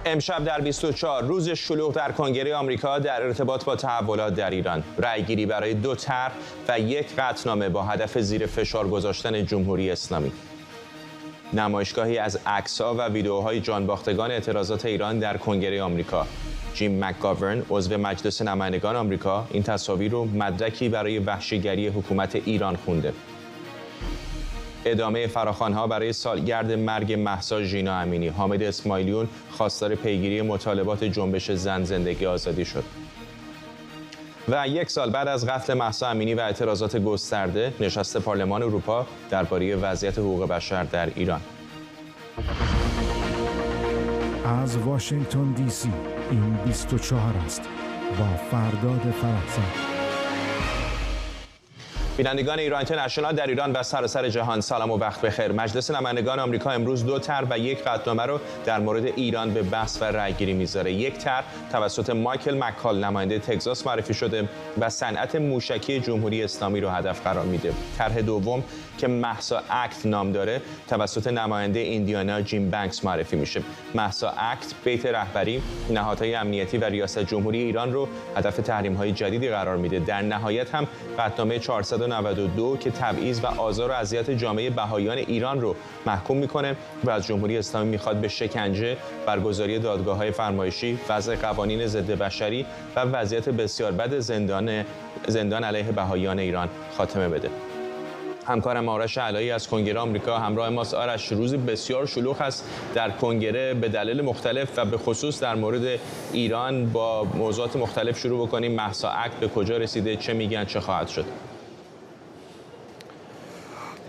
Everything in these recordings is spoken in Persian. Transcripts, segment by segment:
امشب در 24 روز شلوغ در کنگره آمریکا در ارتباط با تحولات در ایران، رأیگیری برای 2 طرح و 1 قطعنامه با هدف زیر فشار گذاشتن جمهوری اسلامی. نمایشگاهی از عکس‌ها و ویدئوهای جانباختگان اعتراضات ایران در کنگره آمریکا. جیم مکگاورن، عضو مجلس نمایندگان آمریکا، این تصاویر رو مدرکی برای وحشیگری حکومت ایران خونده. ادامه فراخوان‌ها برای سالگرد مرگ مهسا ژینا امینی. حامد اسماعیلیون خواستار پیگیری مطالبات جنبش زن زندگی آزادی شد. و 1 سال بعد از قتل مهسا امینی و اعتراضات گسترده، نشست پارلمان اروپا درباره وضعیت حقوق بشر در ایران. از واشنگتن دی سی این 24 است با فرداد فرحزاد. بینندگان ایران اینترنشنال در ایران و سراسر جهان، سلام و وقت بخیر. مجلس نمایندگان آمریکا امروز 2 طرح و 1 قطعنامه رو در مورد ایران به بحث و رأیگیری میذاره. 1 طرح توسط مایکل مکال، نماینده تگزاس، معرفی شده و صنعت موشکی جمهوری اسلامی رو هدف قرار میده. طرح دوم که مهسا اکت نام داره توسط نماینده ایندیانا جیم بانکس معرفی میشه. مهسا اکت بیت رهبری نهادهای امنیتی و ریاست جمهوری ایران رو هدف تحریم‌های جدیدی قرار میده. در نهایت هم قطعنامه 492 که تبعیض و آزار و اذیت جامعه بهائیان ایران رو محکوم میکنه و از جمهوری اسلامی میخواد به شکنجه، برگزاری دادگاه‌های فرمایشی، وضع قوانین ضد بشری و وضعیت بسیار بد زندان علیه بهائیان ایران خاتمه بده. همکارم آرش علایی از کنگره آمریکا همراه ماست. آرش، روزی بسیار شلوغ است در کنگره به دلایل مختلف و به خصوص در مورد ایران. با موضوعات مختلف شروع بکنیم. مهسا اکت به کجا رسیده؟ چه میگن؟ چه خواهد شد؟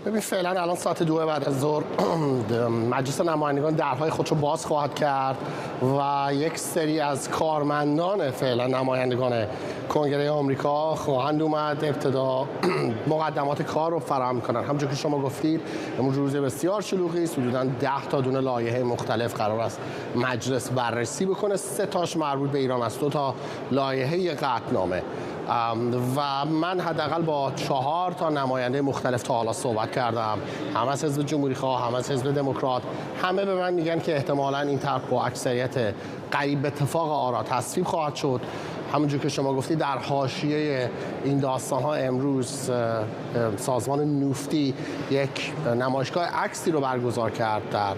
ببین، فعلا الان ساعت 2 بعد از ظهر مجلس نمایندگان درهای خودشو باز خواهد کرد و یک سری از کارمندان فعلا نمایندگان کنگره آمریکا خواهند اومد ابتدا مقدمات کار رو فراهم کنند. همونجور که شما گفتید امروز روز بسیار شلوغی است. حدوداً 10 تا دونه لایحه مختلف قرار است مجلس بررسی بکنه. 3 تاش مربوط به ایران است، 2 تا لایحه قطعنامه. و من حداقل با 4 تا نماینده مختلف تا حالا صحبت کردم، هم از حزب جمهوری خواه، هم از حزب دموکرات. همه به من میگن که احتمالاً این طرح با اکثریت قریب به اتفاق آرا تصویب خواهد شد. همونجور که شما گفتید در حاشیه این داستان‌ها امروز سازمان نوفتی یک نمایشگاه عکسی رو برگزار کرد در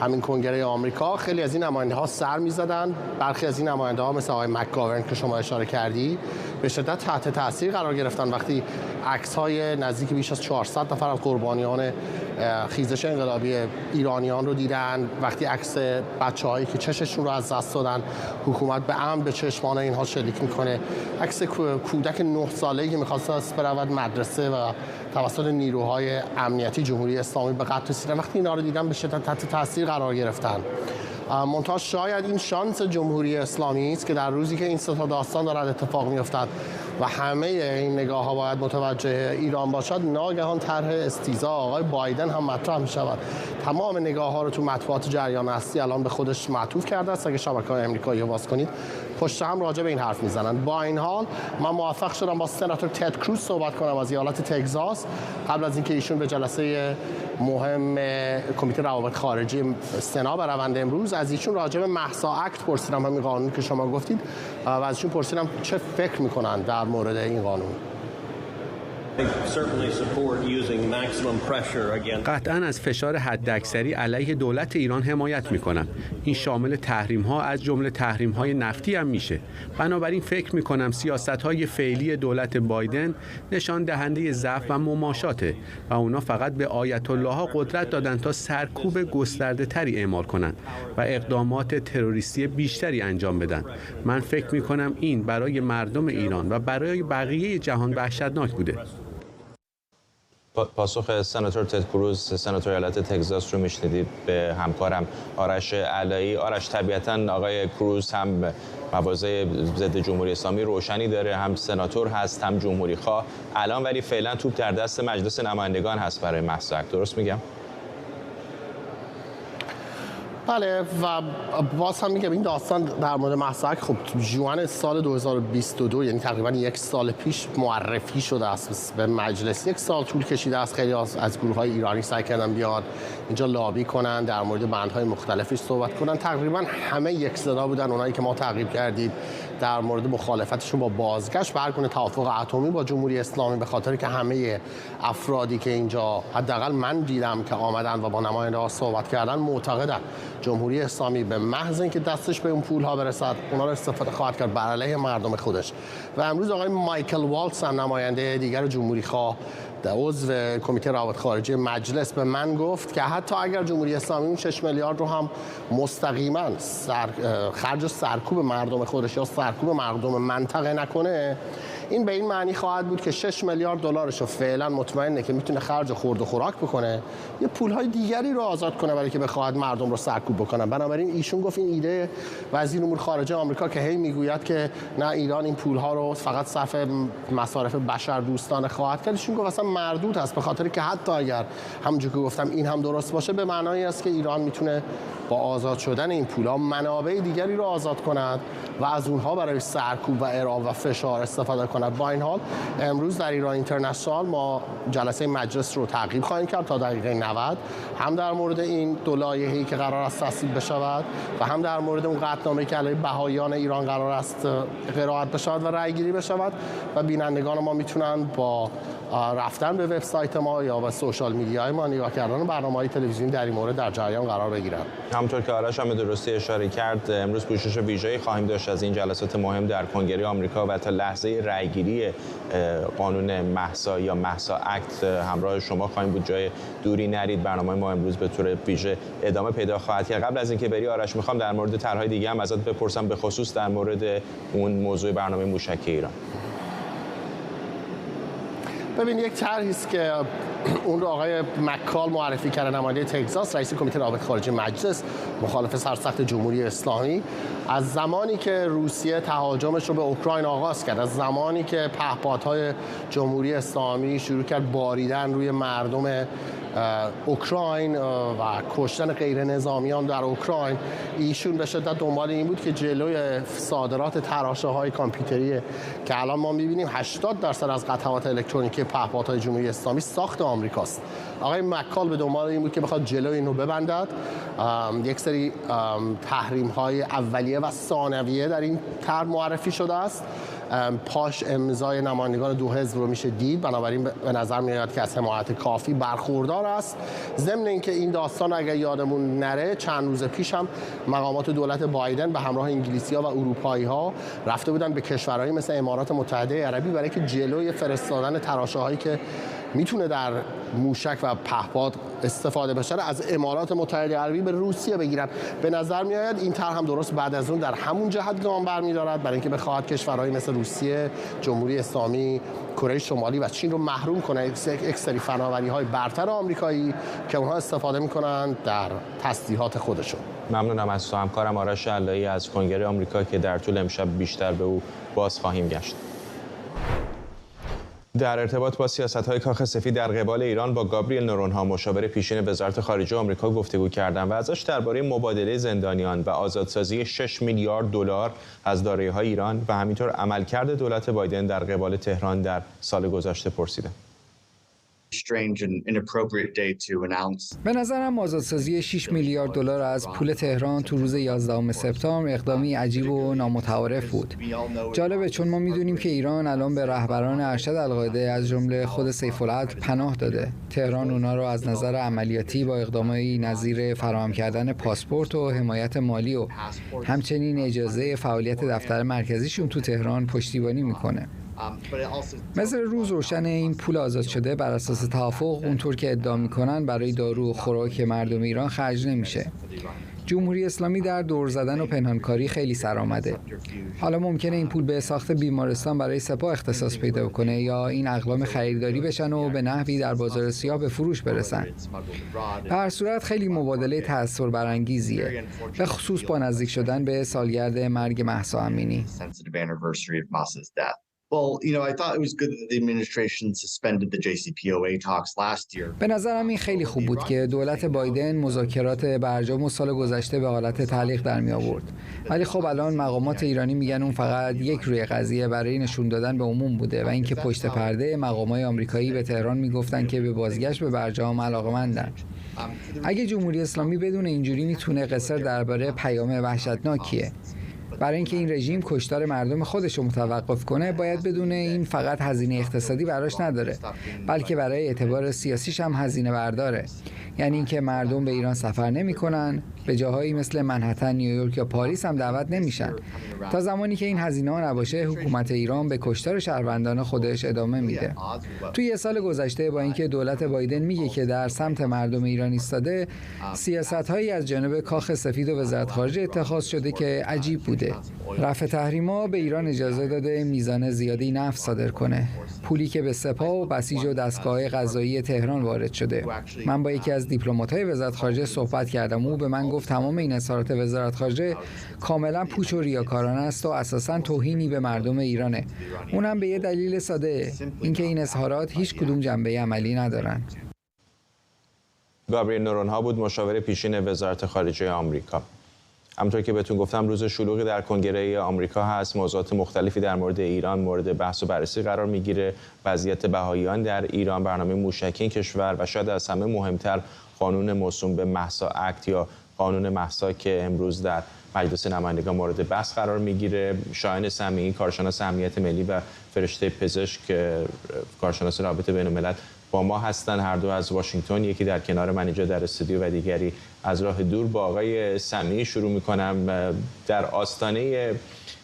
همین کنگره آمریکا. خیلی از این نماینده‌ها سر می‌زدن. برخی از این نماینده‌ها مثل آقای مکگاورن که شما اشاره کردی به شدت تحت تاثیر قرار گرفتن وقتی عکس‌های نزدیک بیش از 400 نفر از قربانیان خیزش انقلابی ایرانیان رو دیدن، وقتی عکس بچه‌هایی که چششون رو از دست دادن حکومت به عمد به چشمان اینها شلیک میکنه، عکس کودک 9 ساله‌ای که می‌خواست برود مدرسه و توسط نیروهای امنیتی جمهوری اسلامی به قتل رسیدن، وقتی اینا رو دیدن به شدت تحت تاثیر قرار گرفتن. منتها شاید این شانس جمهوری اسلامی است که در روزی که این 3 تا داستان دارد اتفاق میافتد و همه این نگاه‌ها باید متوجه ایران باشد، ناگهان طرح استیزا آقای بایدن هم مطرح می‌شود. تمام نگاه‌ها رو تو مطبوعات جریان هستی الان به خودش معطوف کرده است. اگه شبکه‌های آمریکایی رو باز کنید پشت هم راجع به این حرف میزنن. با این حال من موفق شدم با سناتور تد کروز صحبت کنم از ایالت تگزاس قبل از اینکه ایشون به جلسه مهم کمیته روابط خارجی سنا بروند. امروز از ایشون راجع به مهسا اکت پرسیدم، همین قانونی که شما گفتید، و از ایشون پرسیدم چه فکر میکنن در مورد این قانون. قطعاً از فشار حداکثری علیه دولت ایران حمایت میکنم. این شامل تحریم‌ها از جمله تحریم‌های نفتی هم میشه. بنابراین فکر میکنم سیاست‌های فعلی دولت بایدن نشان دهنده ضعف و مماشاته و اونا فقط به آیت الله‌ها قدرت دادن تا سرکوب گسترده تری اعمال کنند و اقدامات تروریستی بیشتری انجام بدن. من فکر میکنم این برای مردم ایران و برای بقیه جهان وحشتناک بوده. پاسخ سناتور تد کروز، سناتور ایالت تگزاس رو میشنیدید به همکارم آرش علایی. آرش، طبیعتاً آقای کروز هم مواضع ضد جمهوری اسلامی روشنی داره، هم سناتور هست هم جمهوری خواه الان، ولی فعلا توپ در دست مجلس نمایندگان هست برای مهسا اکت. درست میگم؟ بله و باز هم میگم این داستان در مورد مهسا خب ژوئن سال 2022 یعنی تقریبا یک سال پیش معرفی شده است به مجلس. یک سال طول کشیده است خیلی از گروه‌های ایرانی سعی کردن بیان اینجا لابی کنن، در مورد بندهای مختلفش صحبت کنن. تقریبا همه یک صدا بودن، اونایی که ما تعقیب کردید در مورد مخالفتشون با بازگشت به هر گونه توافق اتمی با جمهوری اسلامی، به خاطر که همه افرادی که اینجا حداقل من دیدم که آمدن و با نماینده‌ها صحبت کردن معتقدن جمهوری اسلامی به محض اینکه دستش به اون پول‌ها برسد اونا رو استفاده خواهد کرد بر علیه مردم خودش. و امروز آقای مایکل والتز هم نماینده دیگر جمهوری خواه عضو کمیته روابط خارجی مجلس به من گفت که حتی اگر جمهوری اسلامی اون 6 میلیارد رو هم مستقیما خرج سرکوب مردم خودش یا سرکوب مردم منطقه نکنه، این به این معنی خواهد بود که 6 میلیارد دلارش رو فعلا مطمئنه که میتونه خرج خورد و خوراک بکنه، یه پولهای دیگری رو آزاد کنه برای که بخواد مردم رو سرکوب بکنه. بنابراین ایشون گفت این ایده وزیر امور خارجه آمریکا که هی میگوید که نه ایران این پولها رو فقط صرف مصارف بشردوستانه خواهد کرد، ایشون گفت اصلا مردود هست، به خاطر که حتی اگر همونجوری که گفتم این هم درست باشه به معنای است که ایران میتونه با آزاد شدن این پولها منابع دیگری رو آزاد کند و از اونها برای سرکوب و اعراب و فشار استفاده کند. با این حال امروز در ایران اینترنشنال ما جلسه مجلس رو تعقیب خواهیم کرد تا دقیقه 90، هم در مورد این دو لایحه‌ای که قرار است تصویب بشود و هم در مورد اون قطعنامه‌ای که علیه بهائیان ایران قرار است قرائت بشود و رأی گیری بشود و بینندگان ما میتونن با رفتن به وبسایت ما یا به سوشال میدیای ما نگاه کردن برنامه‌های تلویزیونی در این مورد در جریان قرار بگیرن. همونطور که آرش هم به درستی اشاره کرد امروز پوشش ویژه‌ای خواهیم داشت از این جلسات مهم در کنگره آمریکا و تا لحظه رأیگیری قانون مهسا یا مهسا اکت همراه شما خواهیم بود. جای دوری نرید، برنامه ما امروز به طور ویژه ادامه پیدا خواهد کرد. قبل از اینکه بری آرش میخوام در مورد طرح‌های دیگه هم ازت بپرسم، به خصوص در مورد اون موضوع برنامه موشکی ایران. ببین یک طرحی است که اون رو آقای مکال معرفی کرده، نماینده تگزاس رئیس کمیته روابط خارجی مجلس، مخالف سرسخت جمهوری اسلامی. از زمانی که روسیه تهاجمش رو به اوکراین آغاز کرد، از زمانی که پهپادهای جمهوری اسلامی شروع کرد باریدن روی مردم اوکراین و کشتن غیر نظامیان در اوکراین، ایشون به شدت دنبال این بود که جلوی صادرات تراشه‌های کامپیوتری که الان ما می‌بینیم 80% از قطعات الکترونیکی پهپادهای جمهوری اسلامی ساخت آمریکاست. آقای مکال به دنبال این بود که بخواد جلوی اینو ببندد. یک سری تحریم‌های اولیه و ثانویه در این طرح معرفی شده است. پاش امضای نمایندگان دو حزب رو میشه دید، بنابراین به نظر میاد که از حمایت کافی برخوردار است. ضمن اینکه این داستان اگر یادمون نره چند روز پیش هم مقامات دولت بایدن به همراه انگلیسی‌ها و اروپایی‌ها رفته بودن به کشورهایی مثل امارات متحده عربی برای که جلوی فرستادن تراشه‌هایی که میتونه در موشک و پهپاد استفاده بشه از امارات متحده عربی به روسیه بگیرن. به نظر میآید این طرح هم درست بعد از اون در همون جهت گام برمی‌دارد، برای اینکه بخواهد کشورهایی مثل روسیه، جمهوری اسلامی، کره شمالی و چین رو محروم کنه یک سری فناوری‌های برتر آمریکایی که اونها استفاده می‌کنن در تسلیحات خودشون. ممنونم از تو همکارم آرش علایی از کنگره آمریکا که در طول امشب بیشتر به او باز خواهیم گشت. در ارتباط با سیاست‌های کاخ سفید در قبال ایران با گابریل نورونها مشاور پیشین وزارت خارجه آمریکا گفتگو کردند و ازش درباره مبادله زندانیان و آزادسازی 6 میلیارد دلار از دارایی‌های ایران و همینطور عملکرد دولت بایدن در قبال تهران در سال گذشته پرسیدم. به نظرم آزادسازی 6 میلیارد دلار از پول تهران تو روز 11 سپتامبر اقدامی عجیب و نامتعارف بود. جالبه چون ما میدونیم که ایران الان به رهبران ارشد القاعده از جمله خود سیف العدل پناه داده. تهران اونا رو از نظر عملیاتی با اقدامایی نظیر فراهم کردن پاسپورت و حمایت مالی و همچنین اجازه فعالیت دفتر مرکزیشون تو تهران پشتیبانی میکنه. مثل روز روشن این پول آزاد شده بر اساس توافق اونطور که ادعا میکنن برای دارو و خوراک مردم ایران خرج نمیشه. جمهوری اسلامی در دور زدن و پنهانکاری خیلی سر آمده. حالا ممکنه این پول به ساخت بیمارستان برای سپاه اختصاص پیدا کنه یا این اقلام خریداری بشن و به نحوی در بازار سیاه به فروش برسن. به هر صورت خیلی مبادله تأثیر برانگیزیه، به خصوص با نزدیک شدن به سالگرد مرگ مهسا امینی. به نظرم این خیلی خوب بود که دولت بایدن مذاکرات برجام سال گذشته به حالت تعلیق در می آورد. ولی خب الان مقامات ایرانی میگن اون فقط یک روی قضیه برای نشون دادن به عموم بوده و اینکه پشت پرده مقامات آمریکایی به تهران میگفتن که به بازگشت به برجام علاقه‌مندن. اگه جمهوری اسلامی بدون اینجوری میتونه قصر درباره پیام وحشتناکیه برای اینکه این رژیم کشتار مردم خودش رو متوقف کنه، باید بدون این فقط هزینه اقتصادی براش نداره، بلکه برای اعتبار سیاسیش هم هزینه برداره. یعنی اینکه مردم به ایران سفر نمی‌کنن، به جاهایی مثل منهتن، نیویورک یا پاریس هم دعوت نمیشن. تا زمانی که این هزینه‌ها نباشه، حکومت ایران به کشتار شهروندان خودش ادامه میده. توی یه سال گذشته با اینکه دولت بایدن میگه که در سمت مردم ایران ایستاده، سیاست‌هایی از جانب کاخ سفید و وزارت خارجه اتخاذ شده که عجیب بوده. رفع تحریم‌ها به ایران اجازه داده میزان زیادی نفت صادر کنه، پولی که به سپاه و بسیج و دستگاه قضایی تهران وارد شده. من با یکی از دیپلمات‌های وزارت خارجه صحبت کردم، او به من گفت تمام این اظهارات وزارت خارجه کاملا پوچ و ریاکارانه است و اساساً توهینی به مردم ایرانه. اونم به یه دلیل ساده، اینکه این اظهارات هیچ کدوم جنبه عملی ندارن. گابریل نورونها بود، مشاور پیشین وزارت خارجه آمریکا. همونطور که بهتون گفتم روز شلوغی در کنگره آمریکا هست، موضوعات مختلفی در مورد ایران مورد بحث و بررسی قرار میگیره، وضعیت بهائیان در ایران، برنامه موشکی کشور و شاید از همه مهمتر قانون موسوم به مهسا اکت یا قانون مهسا که امروز در مجلس نمایندگان مورد بحث قرار میگیره. شاهین سمیعی، کارشناس امنیت ملی و فرشته پزشک، کارشناس رابطه بین الملل با ما هستن، هر دو از واشنگتن. یکی در کنار من اینجا در استودیو و دیگری از راه دور. با آقای سمیعی شروع میکنم. در آستانه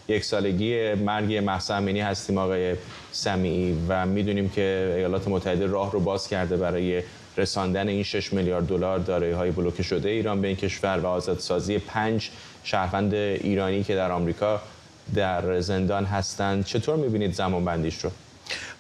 یک سالگی مرگ مهسا امینی هستیم آقای سمیعی و میدونیم که ایالات متحده راه رو باز کرده برای رساندن این 6 میلیارد دلار دارایی‌های بلوکه شده ایران به این کشور و آزادسازی 5 شهروند ایرانی که در آمریکا در زندان هستند. چطور می‌بینید زمانبندیش رو؟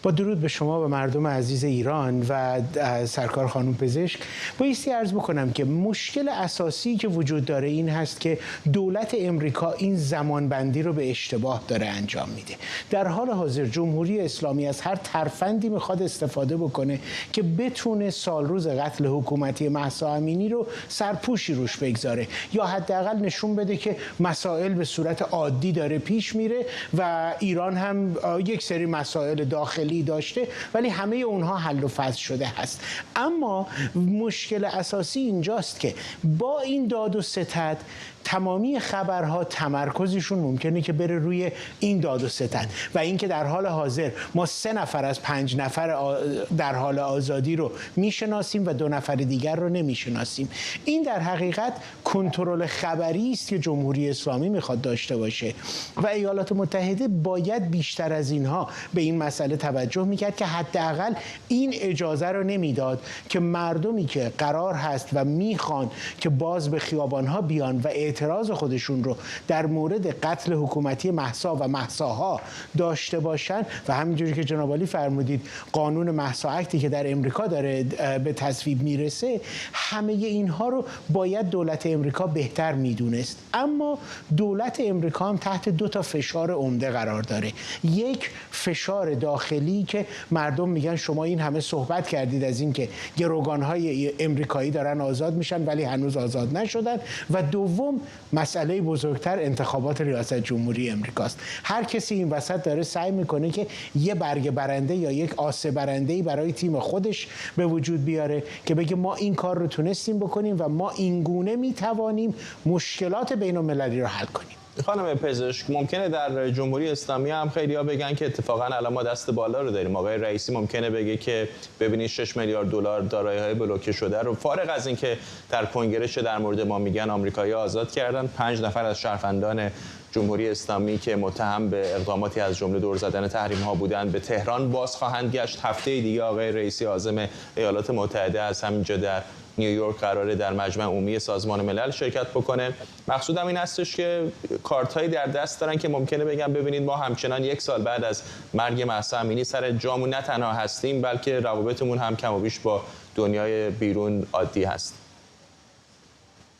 با درود به شما و مردم عزیز ایران و سرکار خانم پزشک، بایستی عرض بکنم که مشکل اساسی که وجود داره این هست که دولت امریکا این زمانبندی رو به اشتباه داره انجام میده. در حال حاضر جمهوری اسلامی از هر ترفندی میخواد استفاده بکنه که بتونه سالروز قتل حکومتی مهسا امینی رو سرپوشی روش بگذاره یا حداقل نشون بده که مسائل به صورت عادی داره پیش میره و ایران هم یک سری مسائل داخلی داشته ولی همه اونها حل و فصل شده هست. اما مشکل اساسی اینجاست که با این داد و ستد تمامی خبرها تمرکزشون ممکنه که بره روی این داد و ستد و اینکه در حال حاضر ما 3 نفر از 5 نفر در حال آزادی رو میشناسیم و 2 نفر دیگر رو نمیشناسیم. این در حقیقت کنترل خبری است که جمهوری اسلامی میخواد داشته باشه و ایالات متحده باید بیشتر از اینها به این مسئله توجه میکرد که حداقل این اجازه رو نمیداد که مردمی که قرار هست و میخوان که باز به خیابانها بیان و اعتراض خودشون رو در مورد قتل حکومتی مهسا و مهساها داشته باشن و همینجوری که جناب عالی فرمودید قانون مهسا اکتی که در امریکا داره به تصویب میرسه، همه اینها رو باید دولت امریکا بهتر میدونست. اما دولت امریکا هم تحت 2 تا فشار عمده قرار داره. یک، فشار داخلی که مردم میگن شما این همه صحبت کردید از این که گروگانهای امریکایی دارن آزاد میشن ولی هنوز آزاد نشدن، و دوم مسئله بزرگتر انتخابات ریاست جمهوری امریکاست. هر کسی این وسط داره سعی میکنه که یه برگ برنده یا یک آسه برنده‌ای برای تیم خودش به وجود بیاره که بگه ما این کار رو تونستیم بکنیم و ما این گونه میتوانیم مشکلات بین المللی رو حل کنیم. خانم پزشک، ممکنه در جمهوری اسلامی هم خیلی‌ها بگن که اتفاقا الان ما دست بالا رو داریم. آقای رئیسی ممکنه بگه که ببینید 6 میلیارد دلار دارایی‌های بلوکه شده رو فارغ از اینکه در کنگره چه در مورد ما میگن آمریکایی‌ها آزاد کردن. 5 نفر از شهروندان جمهوری اسلامی که متهم به اقداماتی از جمله دور زدن تحریم‌ها بودند به تهران باز خواهند گشت. هفته دیگه آقای رئیسی عازم ایالات متحده از همینجا در نیویورک قراره در مجمع عمومی سازمان ملل شرکت بکنه. مقصودم این هستش که کارتایی در دست دارن که ممکنه بگن ببینید ما همچنان 1 سال بعد از مرگ مهسا امینی سر جامون نه تنها هستیم بلکه روابطمون هم کم و بیش با دنیای بیرون عادی هست.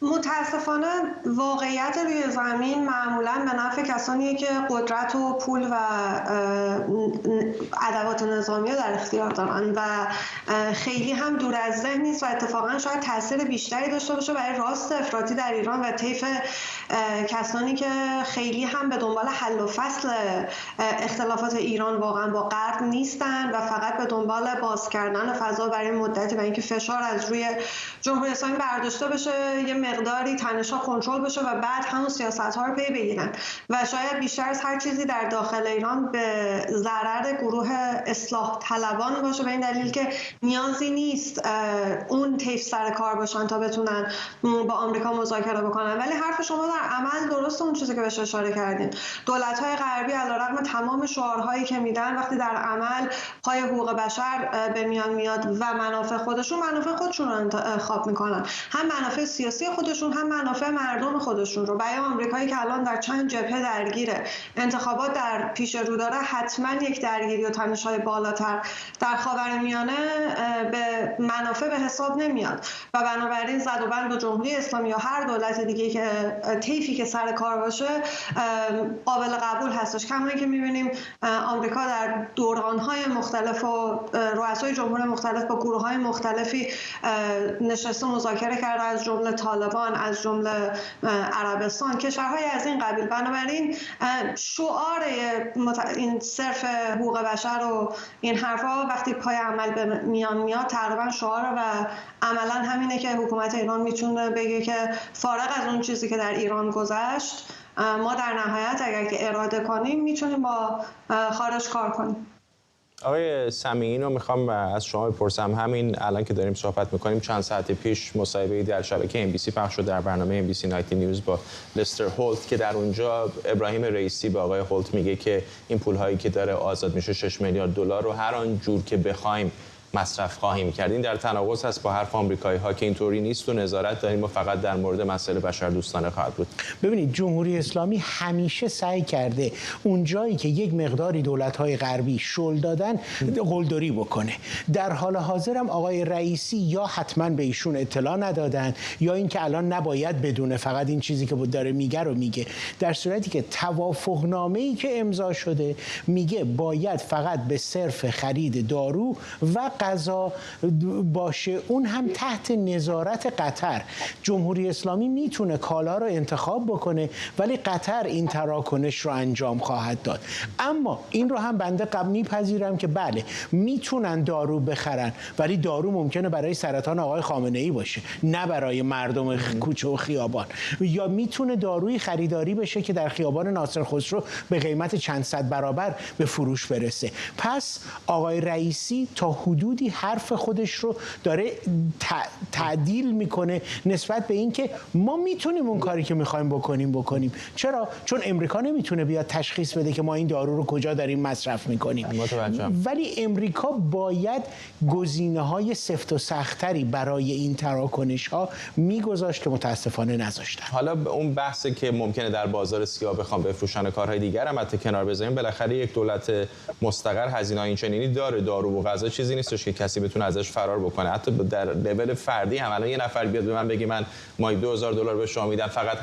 متاسفانه واقعیت روی زمین معمولاً به نفع کسانیه که قدرت و پول و ادوات نظامی در اختیار دارن و خیلی هم دور از ذهن نیست و اتفاقاً شاید تاثیر بیشتری داشته باشه برای راست افراطی در ایران و طیف کسانی که خیلی هم به دنبال حل و فصل اختلافات ایران واقعاً با غرب نیستن و فقط به دنبال باز کردن فضا برای مدتی و اینکه فشار از روی جمهوری اسلامی برداشته بشه، یه مقداری تنش‌ها کنترل بشه و بعد همون سیاست‌ها رو پی بگیرن و شاید بیشتر از هر چیزی در داخل ایران به ضرر گروه اصلاح طلبان باشه، به این دلیل که نیازی نیست اون طیف سر کار باشن تا بتونن با آمریکا مذاکره بکنن. ولی حرف شما در عمل درسته، اون چیزی که بهش اشاره کردین. دولت‌های غربی علیرغم تمام شعارهایی که میدن وقتی در عمل پای حقوق بشر به میان میاد و منافع خودشون رو انتخاب میکنن، هم منافع سیاسی خودشون هم منافع مردم خودشون رو. برای آمریکایی که الان در چند جبهه درگیره، انتخابات در پیش رو داره، حتما یک درگیری و تنش‌های بالاتر در خاورمیانه به منافع به حساب نمیاد و بنابراین زد و بند با جمهوری اسلامی یا هر دولت دیگه که طیفی که سر کار باشه قابل قبول هستش. کما اینکه می‌بینیم آمریکا در دوران‌های مختلف و رؤسای جمهور مختلف با گروه‌های مختلفی نشسته مذاکره کرده، از جمله طالبان، از جمله عربستان، کشورهای از این قبیل. بنابراین شعار این صرف حقوق بشر و این حرفا وقتی پای عمل به میان میاد تقریبا شعار و عملا همینه که حکومت ایران میتونه بگه که فارغ از اون چیزی که در ایران گذشت، ما در نهایت اگر که اراده کنیم میتونیم با خارج کار کنیم. آقای سمیعی رو میخوام از شما بپرسم، همین الان که داریم صحبت میکنیم چند ساعت پیش مصاحبه‌ای در شبکه MBC پخش شد در برنامه MBC Nightly News با لستر هولت که در اونجا ابراهیم رئیسی به آقای هولت میگه که این پولهایی که داره آزاد میشه 6 میلیارد دلار رو هر آن جور که بخوایم مصرف خواهیم کرد. این در تناقض هست با حرف آمریکایی‌ها که اینطوری نیست و نظارت داریم و فقط در مورد مسائل بشردوستانه خواهد بود. ببینید جمهوری اسلامی همیشه سعی کرده اون جایی که یک مقداری دولت‌های غربی شل دادن قلدری بکنه. در حال حاضر هم آقای رئیسی یا حتما به ایشون اطلاع ندادن یا اینکه الان نباید بدونه، فقط این چیزی که داره میگه رو میگه، در صورتی که توافقنامه‌ای که امضا شده میگه باید فقط به صرف خرید دارو و غذا باشه، اون هم تحت نظارت قطر. جمهوری اسلامی میتونه کالا رو انتخاب بکنه ولی قطر این تراکنش رو انجام خواهد داد. اما این رو هم بنده قبل میپذیرم که بله میتونن دارو بخرن ولی دارو ممکنه برای سرطان آقای خامنه‌ای باشه نه برای مردم کوچه و خیابان، یا میتونه داروی خریداری بشه که در خیابان ناصر خسرو به قیمت چند صد برابر به فروش برسه. پس آقای رئیسی تا حدودی حرف خودش رو داره تعدیل میکنه نسبت به اینکه ما میتونیم اون کاری که میخوایم بکنیم. چرا؟ چون امریکا نمیتونه بیاد تشخیص بده که ما این دارو رو کجا داریم مصرف میکنیم. ولی امریکا باید گزینه‌های سفت و سخت‌تری برای این تراکنش ها میگذاشت که متاسفانه نذاشتن. حالا اون بحثی که ممکنه در بازار سیاه بخوام بفروشن کارهای دیگر هم حتی کنار بذاریم، بالاخره یک دولت مستقر هزینه‌های این چنینی داره. دارو و غذا چیزی نیستش که کسی بتونه ازش فرار بکنه. حتی در لول فردی هم الان یه نفر بیاد به من بگه من ماهی 2000 دلار به شما میدم فقط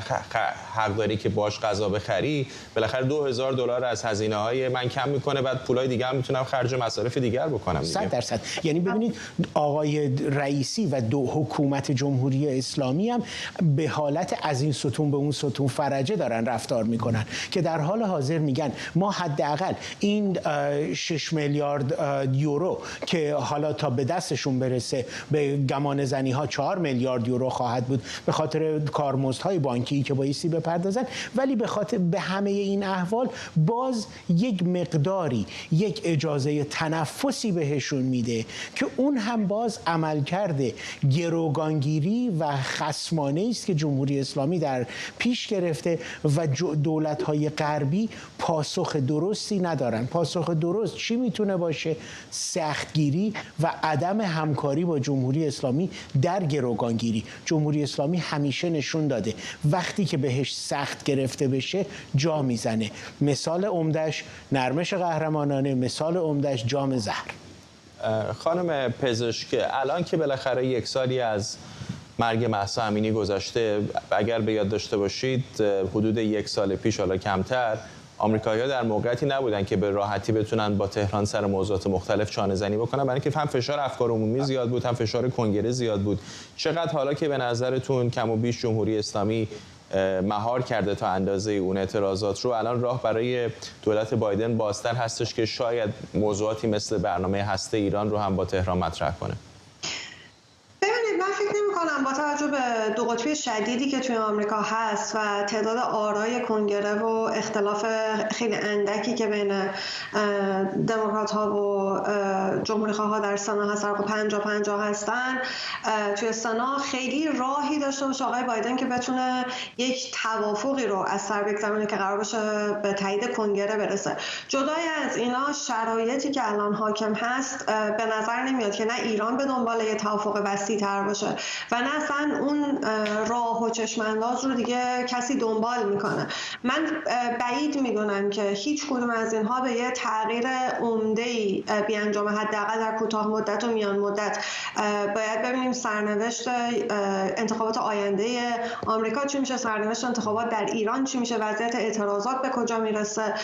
حق داری که باش غذا بخری، بالاخره 2000 دلار از هزینه‌های من کم میکنه، بعد پولای دیگه هم میتونم خرج مصارف دیگر بکنم. 100%. یعنی ببینید آقای رئیسی و حکومت جمهوری اسلامی هم به حالت از این ستون به اون ستون فرجه دارن رفتار میکنن که در حال حاضر میگن ما حداقل این 6 میلیارد یورو که حالا تا به دستشون برسه به گمان زنی ها 4 میلیارد یورو خواهد بود به خاطر کارمزدهای بانکی که بایستی بپردازن، ولی به خاطر به همه این احوال باز یک مقداری یک اجازه تنفسی بهشون میده که اون هم باز عمل کرده گروگانگیری و خصمانه است که جمهوری اسلامی در پیش گرفته و دولت‌های غربی پاسخ درستی ندارن. پاسخ درست چی میتونه باشه؟ سختگیری و عدم همکاری با جمهوری اسلامی در گروگانگیری. جمهوری اسلامی همیشه نشون داده وقتی که بهش سخت گرفته بشه جا میزنه. مثال عمدش نرمش قهرمانانه، مثال عمدش جام زهر. خانم پزشک، الان که بالاخره یک سالی از مرگ مهسا امینی گذشته. اگر به یاد داشته باشید حدود 1 سال پیش، حالا کمتر، آمریکایی‌ها در موقعیتی نبودن که به راحتی بتونن با تهران سر موضوعات مختلف چانه‌زنی بکنن، برای اینکه هم فشار افکار عمومی زیاد بود، هم فشار کنگره زیاد بود. چقدر حالا که به نظرتون کم و بیش جمهوری اسلامی مهار کرده تا اندازه اون اعتراضات رو، الان راه برای دولت بایدن بازتر هستش که شاید موضوعاتی مثل برنامه هسته ایران رو هم با تهران مطرح کنه؟ ببینید، من فکر نمی‌کنم با توجه به دو قطبی شدیدی که توی آمریکا هست و تعداد آرای کنگره و اختلاف خیلی اندکی که بین دموکرات‌ها و جمهوری‌خواها در سنا هست، 50-50 هستن، توی سنا خیلی راهی داشته باشه آقای بایدن که بتونه یک توافقی رو از سر بگذرونه که قرار باشه به تایید کنگره برسه. جدای از اینا، شرایطی که الان حاکم هست به نظر نمیاد که نه ایران به دنبال یه توافق وسیع‌تر باشه و نه اصلا اون راه و چشم‌انداز رو دیگه کسی دنبال میکنه. من بعید میدونم که هیچ کدوم از اینها به یه تغییر عمده‌ای بیانجامه. حداقل در کوتاه مدت و میان مدت باید ببینیم سرنوشت انتخابات آینده آمریکا چی میشه، سرنوشت انتخابات در ایران چی میشه، وضعیت اعتراضات به کجا میرسه.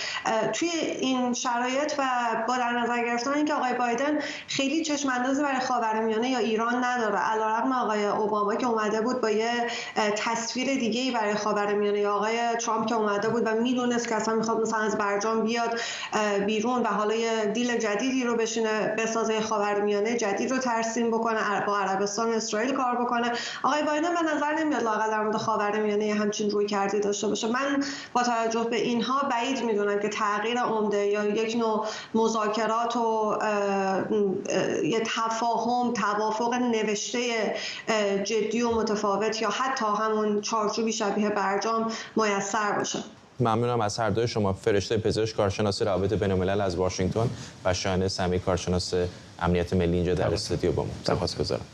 توی این شرایط و با در نظر گرفتن اینکه آقای بایدن خیلی چشم‌اندازی برای خاورمیانه یا ایران نداره، علیرغم آقای اوباما که اومده بود با یه تصویر دیگه‌ای برای خاورمیانه، یا آقای ترامپ که اومده بود و میدونست که اصلا میخواد مثلا از برجام بیاد بیرون و حالا یه دیل جدیدی رو بشینه بسازه، خاورمیانه جدید رو ترسیم بکنه، با عربستان و اسرائیل کار بکنه. آقای بایدن به نظر نمیاد لااقل در مورد خاورمیانه همچین روی کردی داشته باشه. من با توجه به اینها بعید میدونم که تغییر عمده یا یک نوع مذاکرات و یه تفاهم، توافق نوشته جدی و متفاوت یا حتی همون چارچوبی شبیه برجام میسر باشه. ممنونم از هر دوی شما. فرشته پزشک، کارشناس روابط بین‌الملل از واشنگتن، و شایان سمی، کارشناس امنیت ملی، اینجا در استودیو با ما. سپاسگزارم.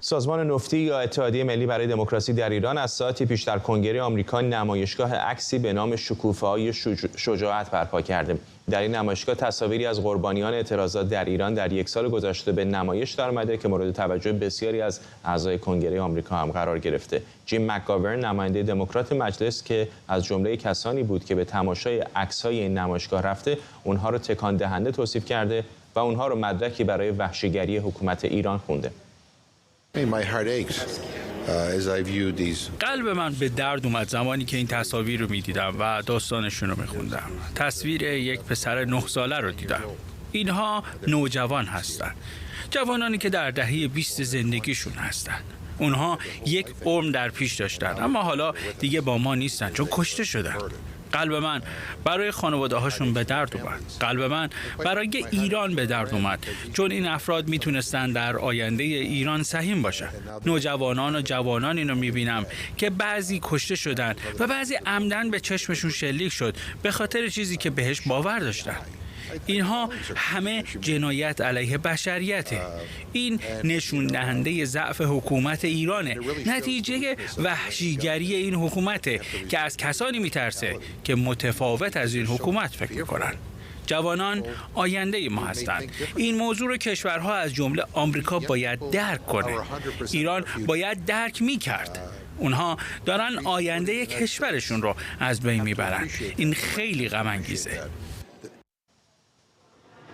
سازمان نفتی یا اتحادیه ملی برای دموکراسی در ایران از ساعتی پیش در کنگره آمریکا نمایشگاه عکسی به نام شکوفه‌های شجاعت برپا کرده. در این نمایشگاه تصاویری از قربانیان اعتراضات در ایران در 1 سال گذشته به نمایش درآمده که مورد توجه بسیاری از اعضای کنگره آمریکا هم قرار گرفته. جیم مکگاورن، نماینده دموکرات مجلس که از جمله کسانی بود که به تماشای عکس‌های این نمایشگاه رفته، اونها رو تکان دهنده توصیف کرده و اونها رو مدرکی برای وحشیگری حکومت ایران خونده. قلب من به درد اومد زمانی که این تصاویر رو می‌دیدم و داستانشون رو می‌خوندم. تصویر یک پسر 9 ساله رو دیدم. اینها نوجوان هستند. جوانانی که در دهه 20 زندگیشون هستند. اونها یک عمر در پیش داشتن، اما حالا دیگه با ما نیستن چون کشته شدن. قلب من برای خانواده هاشون به درد اومد. قلب من برای ایران به درد اومد چون این افراد میتونستن در آینده ایران سهیم باشن. نوجوانان و جوانانی رو میبینم که بعضی کشته شدن و بعضی عمدن به چشمشون شلیک شد به خاطر چیزی که بهش باور داشتن. اینها همه جنایت علیه بشریته. این نشون دهنده ضعف حکومت ایرانه، نتیجه وحشیگری این حکومته که از کسانی میترسه که متفاوت از این حکومت فکر میکنن. جوانان آینده ما هستند. این موضوع رو کشورها از جمله آمریکا باید درک کنه. ایران باید درک میکرد. اونها دارن آینده کشورشون رو از بین میبرن. این خیلی غم انگیزه.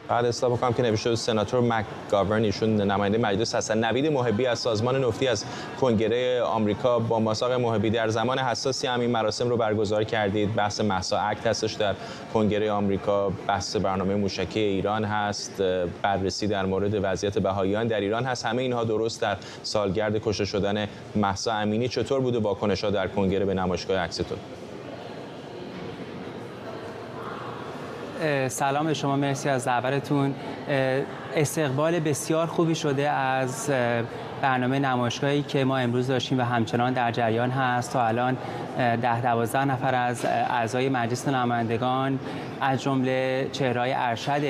بعد اصلاح بکنم که نوشته سناتور مکگاورن، ایشون نماینده مجلس هستن. نوید محبی از سازمان نفتی از کنگره آمریکا با مساق محبی، در زمان حساسی همین مراسم رو برگزار کردید. بحث مهسا اکت هستش در کنگره آمریکا، بحث برنامه موشکی ایران هست، بررسی در مورد وضعیت بهائیان در ایران هست. همه اینها درست در سالگرد کشته شدن مهسا امینی. چطور بوده واکنش‌ها در کنگره به نمایشگاه عکستون؟ سلام به شما، مرسی از دعوتتون. استقبال بسیار خوبی شده از برنامه نمایشگاهی که ما امروز داشتیم و همچنان در جریان هست. تا الان 10-12 نفر از اعضای مجلس نمایندگان از جمله چهره‌های ارشد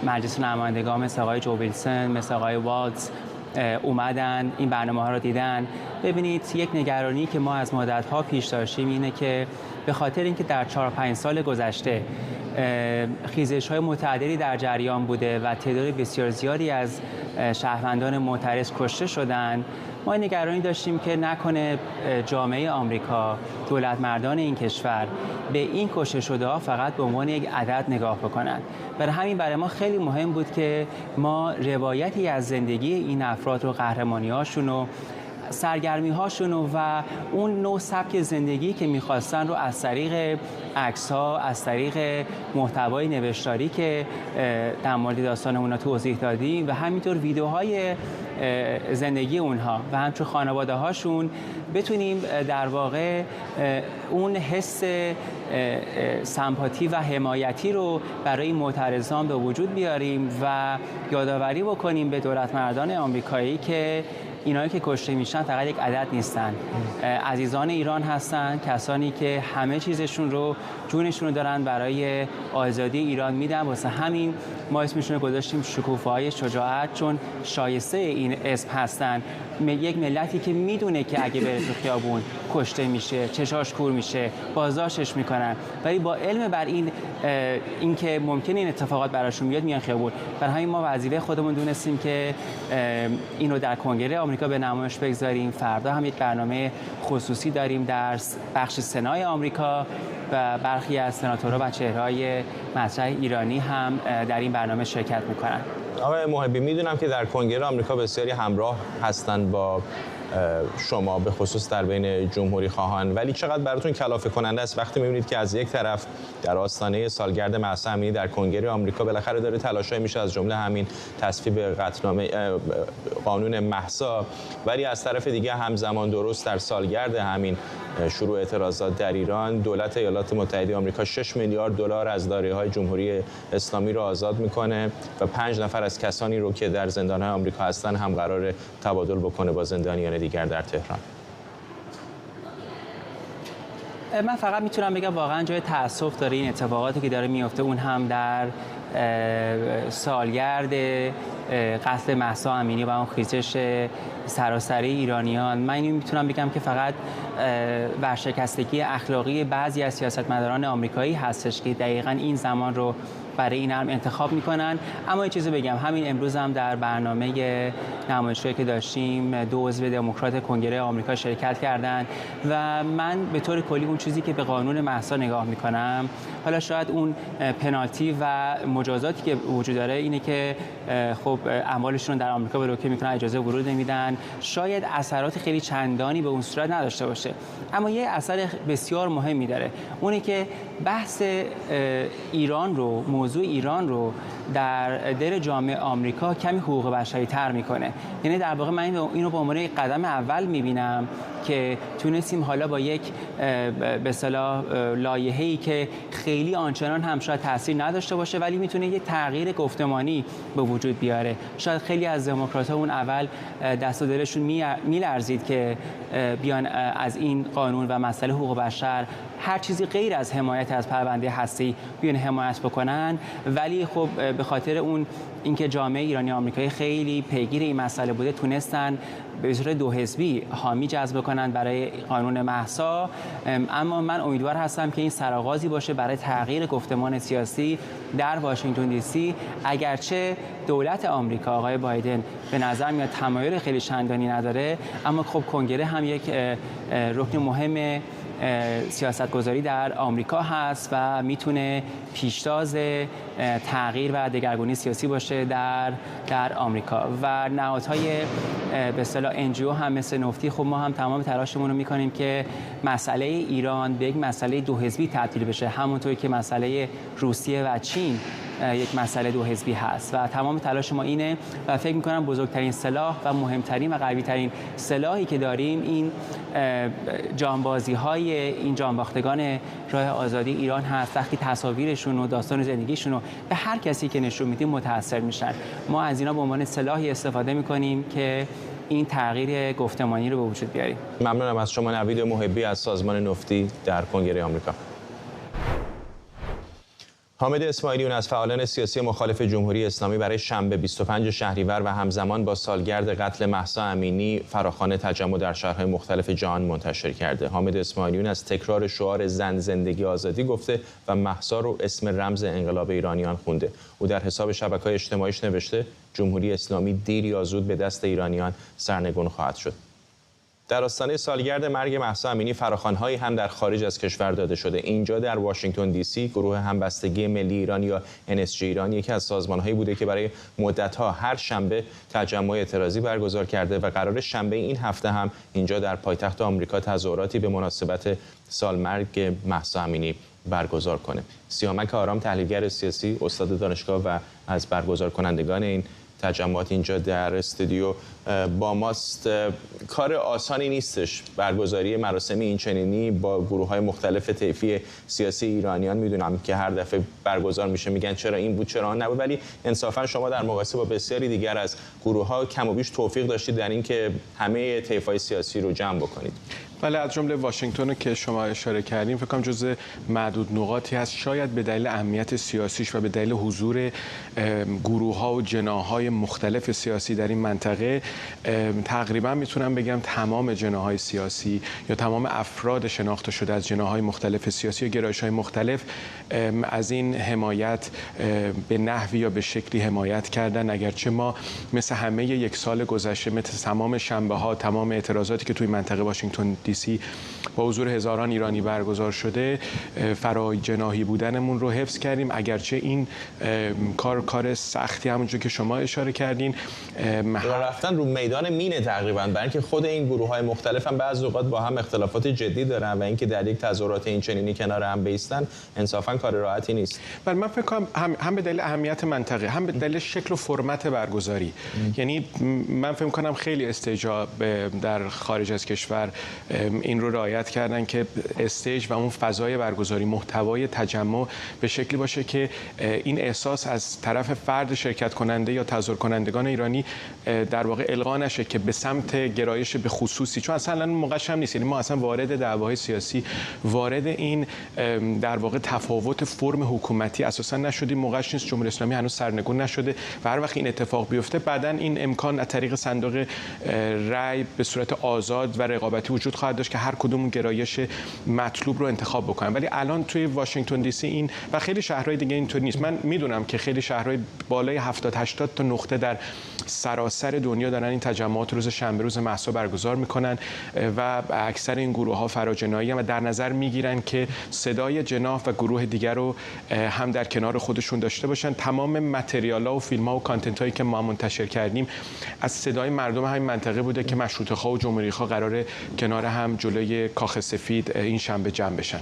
مجلس نمایندگان مثل آقای جو ویلسون، مثل آقای والتز اومدن این برنامه ها رو دیدن. ببینید، یک نگرانی که ما از مدت‌ها پیش داشتیم اینه که به خاطر اینکه در 4-5 سال گذشته خیزش‌های متعددی در جریان بوده و تعداد بسیار زیادی از شهروندان معترض کشته شدند، ما نگرانی داشتیم که نکنه جامعه آمریکا، دولت مردان این کشور به این کشته شده‌ها فقط به عنوان یک عدد نگاه بکنند. برای همین برای ما خیلی مهم بود که ما روایتی از زندگی این افراد رو، قهرمانی‌هاشون و سرگرمی‌هاشون و اون نوع سبک زندگی که می‌خواستن رو از طریق عکس‌ها، از طریق محتوای نوشتاری که در مورد داستان اونها توضیح دادیم و همینطور ویدیوهای زندگی اونها و همچون خانواده هاشون بتونیم در واقع اون حس سمپاتی و حمایتی رو برای معترضان به وجود بیاریم و یادآوری بکنیم به دولت مردان آمریکایی که اینایی که کشته میشن فقط یک عدد نیستن، عزیزان ایران هستن، کسانی که همه چیزشون رو، جونشون رو دارن برای آزادی ایران میدن. واسه همین ما اسمشون رو گذاشتیم شکوفه‌های شجاعت، چون شایسته این اسم هستن. یک ملتی که میدونه که اگه بره تو خیابون کشته میشه، چشاش کور میشه، بازداشتش میکنن، ولی با علم بر این که ممکنه این اتفاقات براشون بیاد میان خیابون. برای همین ما وظیفه خودمون دونستیم که اینو در کنگره آمریکا به نمایش بگذاریم. فردا هم یک برنامه خصوصی داریم در بخش سنای آمریکا و برخی از سناتورها و چهره‌های مطرح ایرانی هم در این برنامه شرکت میکنن. آقای محبی، میدونم که در کنگره آمریکا بسیاری همراه هستن با شما، به خصوص در بین جمهوری خواهان، ولی چقدر براتون کلافه کننده است وقتی میبینید که از یک طرف در آستانه سالگرد مهسا امینی در کنگره آمریکا بالاخره داره تلاشای میشه، از جمله همین تصویب قطعنامه قانون مهسا، ولی از طرف دیگه همزمان درست در سالگرد همین شروع اعتراضات در ایران دولت ایالات متحده آمریکا 6 میلیارد دلار از دارایی‌های جمهوری اسلامی رو آزاد میکنه و 5 نفر از کسانی رو که در زندان‌های آمریکا هستن هم قرار تبادل بکنه با زندانیان دیگر در تهران. من فقط میتونم بگم واقعا جای تأسف داره این اتفاقاتی که داره میفته، اون هم در سالگرد قتل مهسا امینی و اون خیزش سراسری ایرانیان. من اینو میتونم بگم که فقط ورشکستگی اخلاقی بعضی از سیاستمداران آمریکایی هستش که دقیقاً این رو برای این هم انتخاب میکنن. اما یه چیزی بگم، همین امروز هم در برنامه نمایشگاهی که داشتیم 2 عضو دموکرات کنگره آمریکا شرکت کردن و من به طور کلی اون چیزی که به قانون مهسا نگاه میکنم، حالا شاید اون پنالتی و مجازاتی که وجود داره اینه که خب اموالشون در آمریکا بلوکه میکنن، اجازه ورود نمیدن، شاید اثرات خیلی چندانی به اون صورت نداشته باشه، اما یه اثر بسیار مهمی داره، اونی که بحث ایران رو، موضوع ایران رو در دل جامعه آمریکا کمی حقوق بشری تر میکنه. یعنی در واقع من اینو به عنوان قدم اول میبینم که تونستیم حالا با یک به اصطلاح لایحه‌ای که خیلی آنچنان هم شاید تاثیر نداشته باشه ولی میتونه یه تغییر گفتمانی به وجود بیاره. شاید خیلی از دموکرات‌ها اون اول دست و دلشون میلرزید که بیان از این قانون و مسئله حقوق بشر هر چیزی غیر از حمایت از پرونده هستی بیان حمایت بکنن، ولی خب به خاطر اینکه جامعه ایرانی آمریکایی خیلی پیگیر این مسئله بوده تونستن به صورت 2 حزبی حامی جذب کنن برای قانون مهسا. اما من امیدوار هستم که این سرآغازی باشه برای تغییر گفتمان سیاسی در واشنگتن دی سی. اگرچه دولت آمریکا، آقای بایدن به نظر میاد تمایل خیلی چندانی نداره، اما خب کنگره هم یک رکن مهم سیاستگذاری در آمریکا هست و میتونه پیشتاز تغییر و دگرگونی سیاسی باشه در آمریکا. و نهادهای به اصطلاح NGO هم مثل نفتی، خب ما هم تمام تلاشمون رو میکنیم که مسئله ایران به یک مسئله 2 حزبی تبدیل بشه، همونطوری که مسئله روسیه و چین یک مسئله 2 حزبی هست و تمام تلاش ما اینه و فکر میکنم بزرگترین سلاح و مهمترین و قویترین سلاحی که داریم این جانبازی های این جانباختگان راه آزادی ایران هست. وقتی تصاویرشون و داستان زندگیشون رو به هر کسی که نشون میدیم متاثر میشن، ما از اینا به عنوان سلاحی استفاده میکنیم که این تغییر گفتمانی رو به وجود بیاریم. ممنونم از شما نوید محبی از سازمان نفتی در کنگره آمریکا. حامد اسماعیلیون از فعالان سیاسی مخالف جمهوری اسلامی برای شنبه 25 شهریور و همزمان با سالگرد قتل مهسا امینی فراخوان تجمع در شهرهای مختلف جهان منتشر کرده. حامد اسماعیلیون از تکرار شعار زن زندگی آزادی گفته و مهسا رو اسم رمز انقلاب ایرانیان خونده. او در حساب شبکه‌های اجتماعیش نوشته جمهوری اسلامی دیر یا زود به دست ایرانیان سرنگون خواهد شد. در آستانه سالگرد مرگ مهسا امینی فراخوان‌هایی هم در خارج از کشور داده شده. اینجا در واشنگتن دی سی گروه همبستگی ملی ایران یا NSG ایران یکی از سازمان‌هایی بوده که برای مدت‌ها هر شنبه تجمع اعتراضی برگزار کرده و قرار شنبه این هفته هم اینجا در پایتخت آمریکا تظاهراتی به مناسبت سالمرگ مهسا امینی برگزار کنه. سیامک آرام تحلیلگر سیاسی، استاد دانشگاه و از برگزار کنندگان این تجمعات اینجا در استودیو با ماست. کار آسانی نیستش برگزاری مراسمی این چنینی با گروه‌های مختلف طیفی سیاسی ایرانیان. میدونم که هر دفعه برگزار میشه میگن چرا این بود چرا آن نبود، ولی انصافا شما در مقایسه با بسیاری دیگر از گروه‌ها کم و بیش توفیق داشتید در این که همه طیف‌های سیاسی رو جمع بکنید. بله، از جمله واشنگتن که شما اشاره کردیم فکر کنم جزء معدود نقاطی هست، شاید به دلیل اهمیت سیاسیش و به دلیل حضور گروه‌ها و جناح‌های مختلف سیاسی در این منطقه تقریبا میتونم بگم تمام جناح‌های سیاسی یا تمام افراد شناخته شده از جناح‌های مختلف سیاسی و گرایش‌های مختلف از این حمایت به نحوی یا به شکلی حمایت کردن. اگرچه ما مثل همه یک سال گذشته، مثل تمام شنبه‌ها، تمام اعتراضاتی که توی منطقه واشنگتن دی سی با حضور هزاران ایرانی برگزار شده، فرای جناحی بودنمون رو حفظ کردیم. اگرچه این کار سختی همونجور که شما اشاره کردین، رفتن رو میدان مینه تقریبا، برای اینکه خود این گروه‌های مختلف هم بعضی اوقات با هم اختلافات جدی دارن و اینکه در یک تظاهرات این چنینی کنار هم بیستن انصافا کار راحتی نیست. بله، من فکر کنم هم به دلیل اهمیت منطقه، هم به دلیل شکل و فرمت برگزاری. یعنی من فکر کنم خیلی استیج‌ها در خارج از کشور این رو رعایت کردن که استیج و اون فضای برگزاری، محتوای تجمع به شکلی باشه که این احساس از طرف فرد شرکت کننده یا تظاهر کنندگان ایرانی در واقع القا نشه که به سمت گرایش به خصوصی، چون اصلا موقعش هم نیست. یعنی ما اصلا وارد دعواهای سیاسی، وارد این در واقع تفاوت فرم حکومتی اساسا نشدیم. موقعش نیست. جمهوری اسلامی هنوز سرنگون نشده و هر وقت این اتفاق بیفته بعداً این امکان از طریق صندوق رای به صورت آزاد و رقابتی وجود خواهد داشت که هر کدوم گرایش مطلوب رو انتخاب بکنن. ولی الان توی واشنگتن دی سی این و خیلی شهرهای دیگه اینطوری نیست. من میدونم که خیلی شهرهای بالای 70-80 تا نقطه در سراسر دنیا دارن این تجمعات روز شنبه، روز مهسا برگزار میکنن و اکثر این گروه‌ها فراجناحی و در نظر میگیرن که صدای جناح و گروه دیگر رو هم در کنار خودشون داشته باشن. تمام متریال‌ها و فیلم‌ها و کانتنت‌هایی که ما منتشر کردیم از صدای مردم همین منطقه بوده که مشروطه‌خواه و جمهوری‌خواه قراره کنار هم جلوی کاخ سفید این شنبه جمع بشن.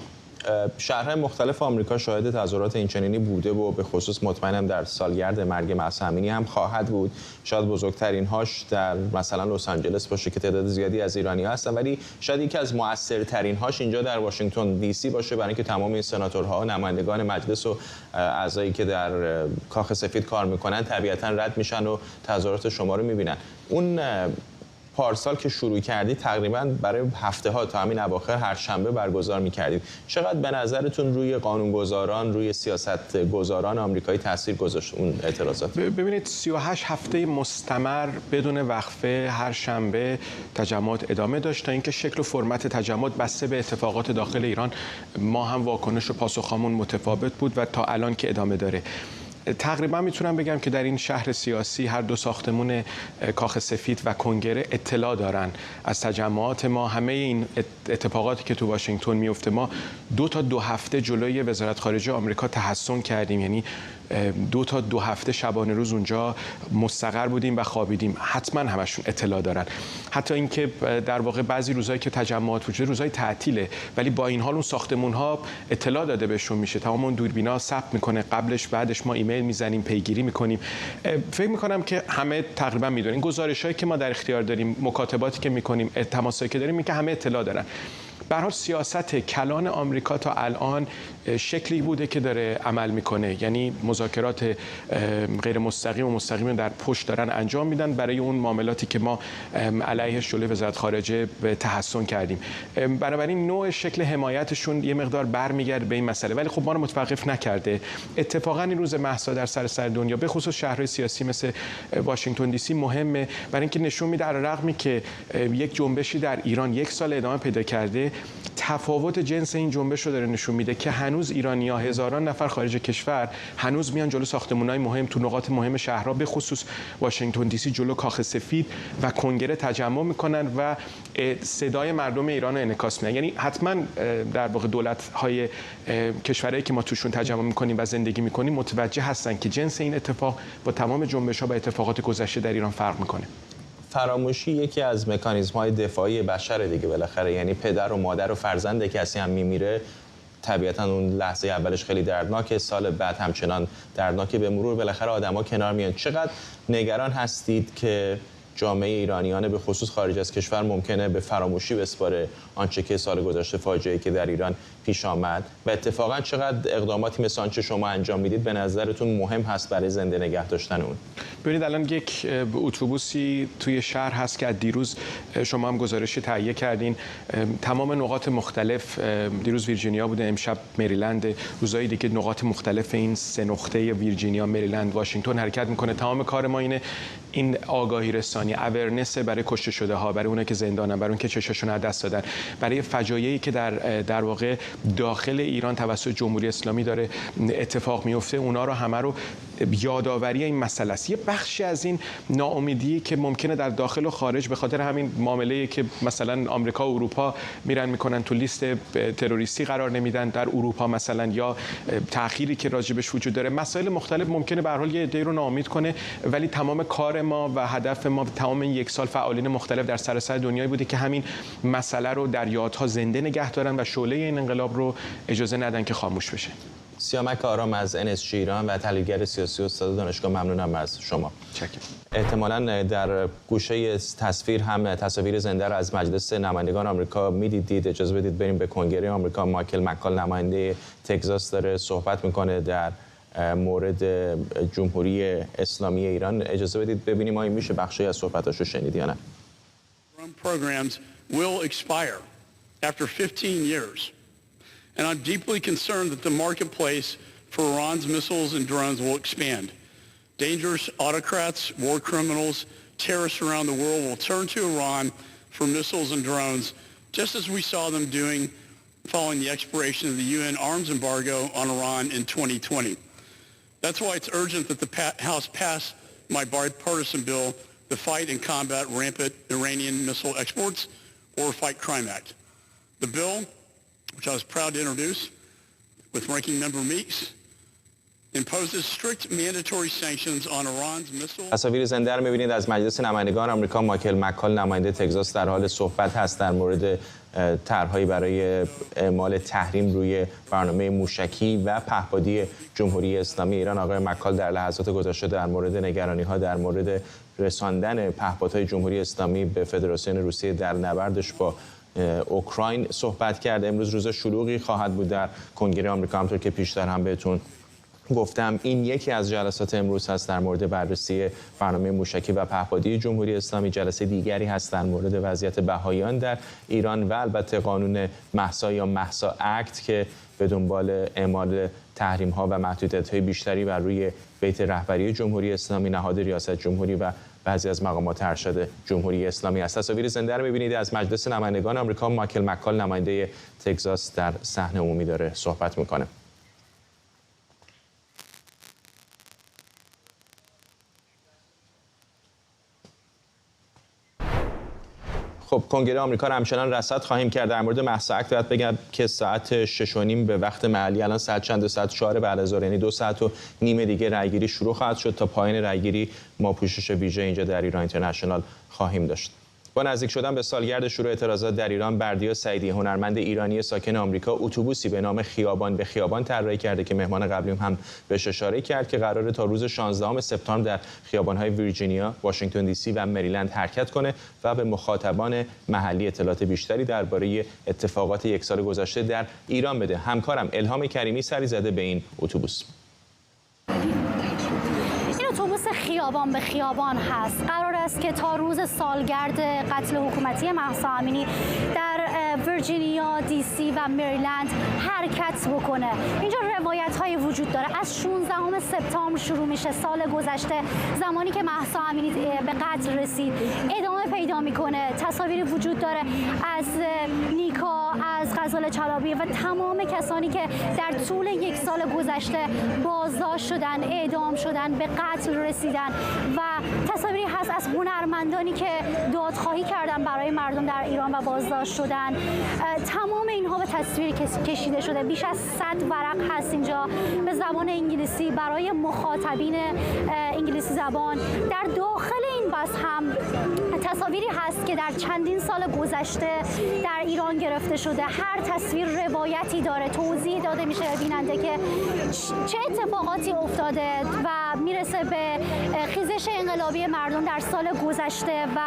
شهرهای مختلف آمریکا شاهد تظاهرات اینچنینی بوده و به خصوص مطمئنم در سالگرد مرگ مهسا امینی هم خواهد بود. شاید بزرگترین هاش در مثلا لس آنجلس باشه که تعداد زیادی از ایرانی‌ها هستن، ولی شاید یکی از مؤثرترین هاش اینجا در واشنگتن دی سی باشه، برای اینکه تمام این سناتورها و نمایندگان مجلس و اعضایی که در کاخ سفید کار میکنن طبیعتاً رد میشن و تظاهرات شما رو میبینن. اون پارسال که شروع کردید تقریبا برای هفته‌ها تا همین اواخر هر شنبه برگزار می‌کردید. چقدر به نظرتون روی قانونگذاران، روی سیاستگزاران آمریکایی تاثیر گذاشت اون اعتراضات؟ ببینید 38 هفته مستمر بدون وقفه هر شنبه تجمعات ادامه داشت تا اینکه شکل و فرمت تجمعات بسته به اتفاقات داخل ایران ما هم واکنش و پاسخمون متفاوت بود و تا الان که ادامه داره. تقریبا میتونم بگم که در این شهر سیاسی هر دو ساختمون کاخ سفید و کنگره اطلاع دارن از تجمعات ما. همه این اتفاقاتی که تو واشنگتن میفته ما 2 تا 2 هفته جلوی وزارت خارجه آمریکا تحصن کردیم. یعنی 2 تا 2 هفته شبانه روز اونجا مستقر بودیم و خوابیدیم. حتما همشون اطلاع دارن. حتی اینکه در واقع بعضی روزایی که تجمعات وجود روزای تعطیله، ولی با این حال اون ساختمون ها اطلاع داده بهشون میشه. تمام اون دوربینا ثبت میکنه، قبلش بعدش ما ایمیل میزنیم، پیگیری میکنیم. فکر میکنم که همه تقریبا میدونن. گزارشایی که ما در اختیار داریم، مکاتباتی که میکنیم، تماسایی که داریم، این که همه اطلاع دارن. به هر حال سیاست کلان آمریکا تا الان شکلی بوده که داره عمل میکنه، یعنی مذاکرات غیر مستقیم و مستقیم در پشت دارن انجام میدن برای اون معاملاتی که ما علیه جلوی وزارت خارجه به تحسن کردیم. بنابراین نوع شکل حمایتشون یه مقدار برمیگرده به این مسئله، ولی خب ما رو متوقف نکرده. اتفاقا این روز مهسا در سراسر دنیا به خصوص شهرهای سیاسی مثل واشنگتن دی سی مهمه، برای اینکه نشون میده علیرغمی که یک جنبشی در ایران یک سال ادامه پیدا کرده، تفاوت جنس این جنبش رو داره نشون میده که هنوز ایرانی‌ها هزاران نفر خارج کشور هنوز میان جلو ساختمان‌های مهم تو نقاط مهم شهرها به خصوص واشنگتن دی سی جلو کاخ سفید و کنگره تجمع میکنن و صدای مردم ایران رو انعکاس میدن. یعنی حتما در واقع دولت‌های کشورهایی که ما توشون تجمع میکنیم و زندگی میکنیم متوجه هستن که جنس این اتفاق با تمام جنبش‌ها و اتفاقات گذشته در ایران فرق میکنه. فراموشی یکی از مکانیزم‌های دفاعی بشر دیگه بالاخره، یعنی پدر و مادر و فرزند کسی هم میمیره، طبیعتاً اون لحظه اولش خیلی دردناکه، سال بعد همچنان دردناکه، به مرور بالاخره آدما کنار میان. چقدر نگران هستید که جامعه ایرانیان به خصوص خارج از کشور ممکنه به فراموشی بسپاره آنچه که سال گذشته فاجعه‌ای که در ایران پیش آمد، و اتفاقا چقدر اقداماتی مثل آنچه شما انجام میدید به نظرتون مهم هست برای زنده نگه داشتن اون؟ ببینید الان یک اتوبوسی توی شهر هست که دیروز شما هم گزارشی تهیه کردین، تمام نقاط مختلف، دیروز ویرجینیا بوده، امشب مریلند، روزهای دیگه نقاط مختلف این سه نقطه ویرجینیا، مریلند، واشنگتن حرکت میکنه. تمام کار ما اینه این آگاهی رسانی، اورنس برای کشته شده ها، برای اونایی که زندانن، برای اون که چشاشون از دست دادن، برای فجایعی که در واقع داخل ایران توسط جمهوری اسلامی داره اتفاق میفته، اونا رو همه رو یادآوری این مسئله است. یه بخشی از این ناامیدی که ممکنه در داخل و خارج به خاطر همین معامله‌ای که مثلا آمریکا و اروپا میرن میکنن تو لیست تروریستی قرار نمیدن در اروپا مثلا، یا تأخیری که راجبش وجود داره، مسائل مختلف ممکنه به هر حال یه عده‌ای رو ناامید کنه، ولی تمام کار ما و هدف ما تمام این یک سال فعالین مختلف در سراسر دنیای بوده که همین مسئله رو در یادها زنده نگه دارن و شعله این انقلاب رو اجازه ندن که خاموش بشه. سیامک آرام از NSG ایران و تحلیلگر سیاسی استاد دانشگاه، ممنونم از شما. احتمالاً در گوشه تصویر هم تصاویر زنده را از مجلس نمایندگان آمریکا می‌دیدید. اجازه بدید بریم به کنگره آمریکا. مایکل مکال نماینده تگزاس داره صحبت میکنه در مورد جمهوری اسلامی ایران. اجازه بدید ببینیم آیا میشه بخشی از صحبتاشو شنید یا نه. Programs will expire after 15 years. And I'm deeply concerned that the marketplace for Iran's missiles and drones will expand. Dangerous autocrats, war criminals, terrorists around the world will turn to Iran for missiles and drones, just as we saw them doing following the expiration of the UN arms embargo on Iran in 2020. That's why it's urgent that the House pass my bipartisan bill, the Fight and Combat Rampant Iranian Missile Exports, or Fight Crime Act. The bill, which I was proud to introduce with Ranking Member Meeks, imposes strict mandatory sanctions on Iran's missiles. تصاویر زنده رو می‌بینید از مجلس نمایندگان آمریکا. مایکل مکال نماینده تگزاس در حال صحبت هست در مورد طرح‌هایی برای اعمال تحریم روی برنامه موشکی و پهپادی جمهوری اسلامی ایران. آقای مکال در لحظات گذشته در مورد نگرانی‌ها در مورد رساندن پهپادهای جمهوری اسلامی به فدراسیون روسیه در نبردش با اوکراین صحبت کرد. امروز روز شلوغی خواهد بود در کنگره آمریکا، همونطور که پیشتر هم بهتون گفتم. این یکی از جلسات امروز هست در مورد بررسی برنامه موشکی و پهپادی جمهوری اسلامی. جلسه دیگری هست در مورد وضعیت بهائیان در ایران و البته قانون مهسا یا مهسا اکت که به دنبال اعمال تحریم‌ها و محدودیت‌های بیشتری بر روی بیت رهبری جمهوری اسلامی، نهاد ریاست جمهوری و بعضی از مقامات ارشد جمهوری اسلامی است. تصاویر زنده رو می‌بینید از مجلس نمایندگان آمریکا. مایکل مکال نماینده تگزاس در صحنه عمومی داره صحبت می‌کنه. خب کنگره آمریکا رو همچنان رصد خواهیم کرد. در مورد مهسا اکت باید بگم که ساعت 6:30 به وقت محلی، الان ساعت چند؟ ساعت 4 بعد از ظهر، یعنی 2 ساعت و نیم دیگه رأیگیری شروع خواهد شد. تا پایان رأیگیری ما پوشش ویژه اینجا در ایران اینترنشنال خواهیم داشت. با نزدیک شدن به سالگرد شروع اعتراضات در ایران، بردیا سعیدی، هنرمند ایرانی ساکن آمریکا، اتوبوسی به نام خیابان به خیابان طراحی کرده که مهمان قبلیم هم بهش اشاره کرد که قراره تا روز 16 سپتامبر در خیابان‌های ویرجینیا، واشنگتن دی سی و مریلند حرکت کنه و به مخاطبان محلی اطلاعات بیشتری درباره اتفاقات یک سال گذشته در ایران بده. همکارم الهام کریمی سری زده به این اتوبوس. اتوبوس خیابان به خیابان هست. قرار است که تا روز سالگرد قتل حکومتی مهسا امینی در ویرجینیا، دی سی و مریلند حرکت بکنه. اینجا روایت‌های وجود داره. از 16 سپتامبر شروع میشه. سال گذشته زمانی که مهسا امینی به قتل رسید ادامه پیدا میکنه. تصاویری وجود داره از نیکا، از غزال چلابی و تمام کسانی که در طول یک سال گذشته بازداشت شدن، اعدام شدن، به قتل رسیدن و تصاویری هست از هنرمندانی که دادخواهی کردن برای مردم در ایران و بازداشت شدن. تمام اینها به تصویر کشیده شده. بیش از 100 ورق هست اینجا به زبان انگلیسی برای مخاطبین انگلیسی زبان. در داخل این بس هم تصاویری هست که در چندین سال گذشته در ایران گرفته شده. هر تصویر روایتی داره، توضیح داده میشه به بیننده که چه اتفاقاتی افتاده و میرسه به خیزش انقلابی مردم در سال گذشته و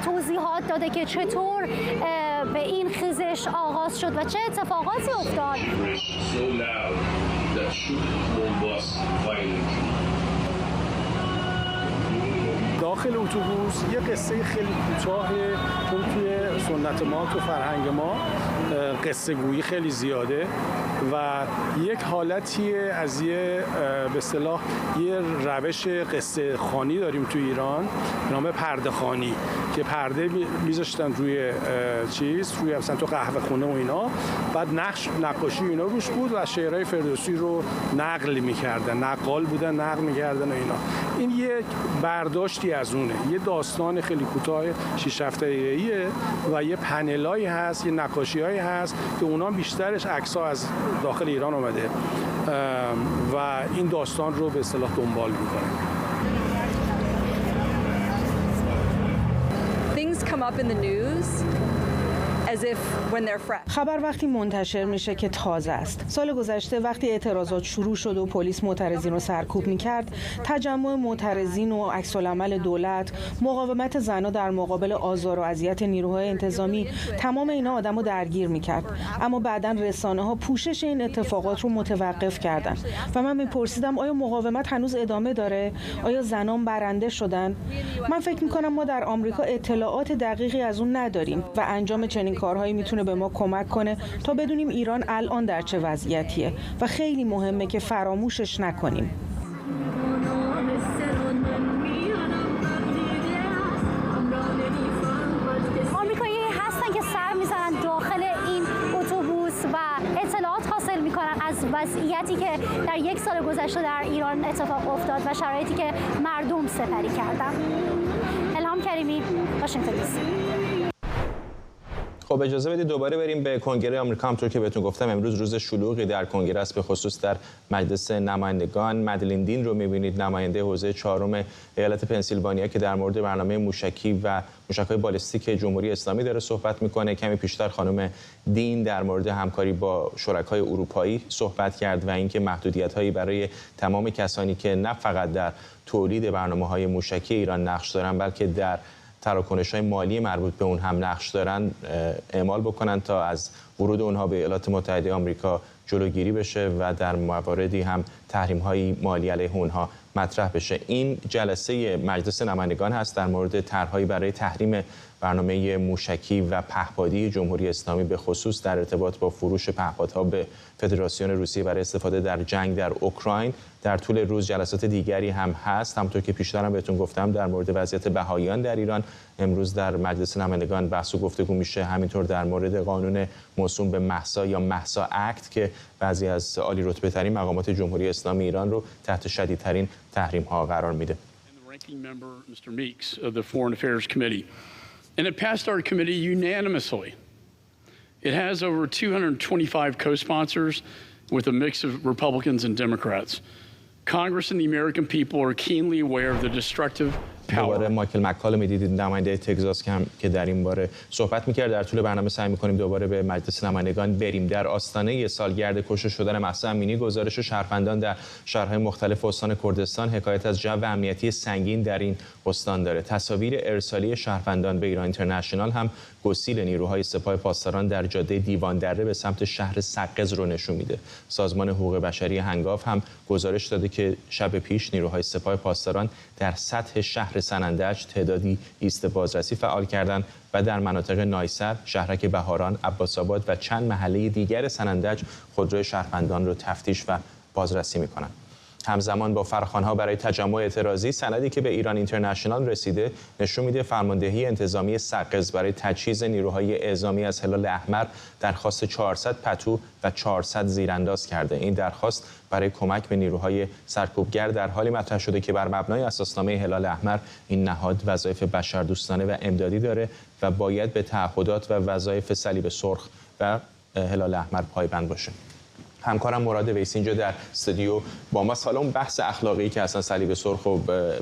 توضیحات داده که چطور به این خیزش آغاز شد و چه اتفاقاتی افتاد. داخل اتوبوس یه قصه خیلی کوتاهه، چون توی سنت ما، تو فرهنگ ما قصه گویی خیلی زیاده و یک حالتی از یه به اصطلاح یه روش قصه خوانی داریم تو ایران به نام پرده خوانی که پرده میذاشتن روی روی مثلا تو قهوه خونه و اینا، بعد نقاشی اینا روش بود و شعرهای فردوسی رو نقل میکردن، نقال بودن نقل میکردن و اینا. این یک برداشتی از اونه، یه داستان خیلی کوتاه 6-7 دقیقه‌ایه و یه پنلایی هست، یه نقاشی‌هایی هست که اونا بیشترش عکس‌ها از داخل ایران اومده و این داستان رو به اصطلاح دنبال می‌کنه. Things come up in the news as if when they're fresh. خبر وقتی منتشر میشه که تازه است. سال گذشته وقتی اعتراضات شروع شد و پلیس معترضین رو سرکوب میکرد، تجمع معترضین و عکس‌العمل دولت، مقاومت زنها در مقابل آزار و اذیت نیروهای انتظامی، تمام اینا آدمو درگیر میکرد. اما بعداً رسانه‌ها پوشش این اتفاقات رو متوقف کردن و من میپرسیدم آیا مقاومت هنوز ادامه داره؟ آیا زنان برنده شدن؟ من فکر میکنم ما در آمریکا اطلاعات دقیقی از اون نداریم و انجام چنین کارهایی میتونه به ما کمک کنه تا بدونیم ایران الان در چه وضعیتیه و خیلی مهمه که فراموشش نکنیم. آمریکایی هستن که سر میزنن داخل این اتوبوس و اطلاعات حاصل میکنن از وضعیتی که در یک سال گذشته در ایران اتفاق افتاد و شرایطی که مردم سپری کردن. الهام کریمی، واشنگتن دی سی. خب اجازه بدید دوباره بریم به کنگره آمریکا. همونطور که بهتون گفتم امروز روز شلوغی در کنگره است، به خصوص در مجلس نمایندگان. مدلین دین رو می‌بینید، نماینده حوزه 4 ایالت پنسیلوانیا که در مورد برنامه موشکی و موشک‌های بالستیک جمهوری اسلامی داره صحبت می‌کنه. کمی پیشتر خانم دین در مورد همکاری با شرکای اروپایی صحبت کرد و اینکه محدودیت‌هایی برای تمام کسانی که نه فقط در تولید برنامه‌های موشکی ایران نقش دارن بلکه در تراکنش‌های مالی مربوط به اون هم نقش دارن اعمال بکنن تا از ورود اونها به ایالات متحده آمریکا جلوگیری بشه و در مواردی هم تحریم‌های مالی علیه اونها مطرح بشه. این جلسه مجلس نمایندگان هست در مورد طرح‌هایی برای تحریم برنامه موشکی و پهپادی جمهوری اسلامی، به خصوص در ارتباط با فروش پهپادها به فدراسیون روسیه برای استفاده در جنگ در اوکراین. در طول روز جلسات دیگری هم هست. همونطور که پیشتر هم بهتون گفتم در مورد وضعیت بهائیان در ایران امروز در مجلس نمایندگان بحث و گفتگو میشه. همینطور در مورد قانون موسوم به مهسا یا مهسا اکت که بعضی از عالی رتبه ترین مقامات جمهوری اسلامی ایران رو تحت شدیدترین تحریم ها قرار میده. And it passed our committee unanimously. It has over 225 co-sponsors with a mix of Republicans and Democrats. Congress and the American people are keenly aware of the destructive دوباره مایکل مکال می‌دیدید، نماینده تگزاس که در این باره صحبت می‌کرد. در طول برنامه سعی می‌کنیم دوباره به مجلس نمایندگان بریم. در آستانه سالگرد کشته شدن مهسا امینی، گزارش شهروندان در شهرهای مختلف استان کردستان حکایت از جو امنیتی سنگین در این استان داره. تصاویر ارسالی شهروندان به ایران اینترنشنال هم گسیل نیروهای سپاه پاسداران در جاده دیوان دره به سمت شهر سقز رو نشون میده. سازمان حقوق بشری هنگاف هم گزارش داده که شب پیش نیروهای سپاه پاسداران در سطح شهر سنندج تعدادی ایست بازرسی فعال کردند و در مناطق نایسر، شهرک بهاران، عباس‌آباد و چند محله دیگر سنندج خودروی شهروندان رو تفتیش و بازرسی میکنند. همزمان با فراخوان‌ها برای تجمع اعتراضی، سندی که به ایران اینترنشنال رسیده نشون میده فرماندهی انتظامی سقز برای تجهیز نیروهای اعزامی از هلال احمر درخواست 400 پتو و 400 زیرانداز کرده. این درخواست برای کمک به نیروهای سرکوبگر در حالی مطرح شده که بر مبنای اساسنامه هلال احمر این نهاد وظایف بشردوستانه و امدادی داره و باید به تعهدات و وظایف صلیب سرخ و هلال احمر پایبند باشه. همکارم مراد ویسی اینجا در استودیو با ما. حالا اون بحث اخلاقی که اصلا صلیب سرخ و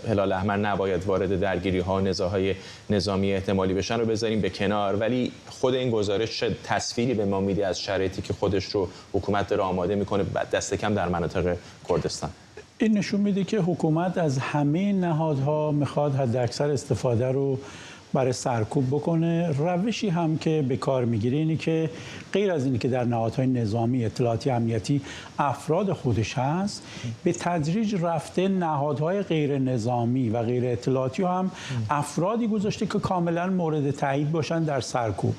هلال احمر نباید وارد درگیری‌ها و نزاع‌های نظامی احتمالی بشن رو بذاریم به کنار، ولی خود این گزارش تصویری به ما میده از شرایطی که خودش رو حکومت داره آماده میکنه دست کم در مناطق کردستان. این نشون میده که حکومت از همه نهادها میخواد حداکثر استفاده رو برای سرکوب بکنه. روشی هم که به کار میگیره اینه که غیر از اینی که در نهادهای نظامی، اطلاعاتی، امنیتی افراد خودش هست، به تدریج رفته نهادهای غیر نظامی و غیر اطلاعاتی هم افرادی گذاشته که کاملا مورد تایید باشن در سرکوب.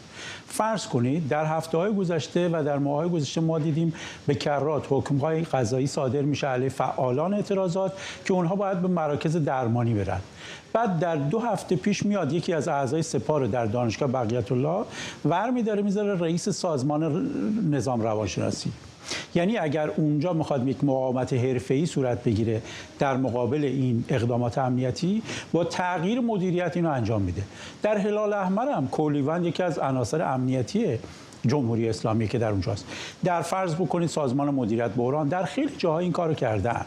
فرض کنید در هفته‌های گذشته و در ماه‌های گذشته ما دیدیم به کرات حکم‌های قضایی صادر میشه علیه فعالان اعتراضات که اونها باید به مراکز درمانی برن. بعد در 2 هفته پیش میاد یکی از اعضای سپاه رو در دانشگاه بقیت الله برمی‌داره میذاره رئیس سازمان نظام روانشناسی. یعنی اگر اونجا میخواد یک مقاومت حرفه‌ای صورت بگیره در مقابل این اقدامات امنیتی، با تغییر مدیریت اینو انجام میده. در هلال احمر هم کولیوند یکی از عناصر امنیتی جمهوری اسلامی که در اونجاست. در فرض بکنید سازمان مدیریت بحران در خیلی جاها این کارو کردن.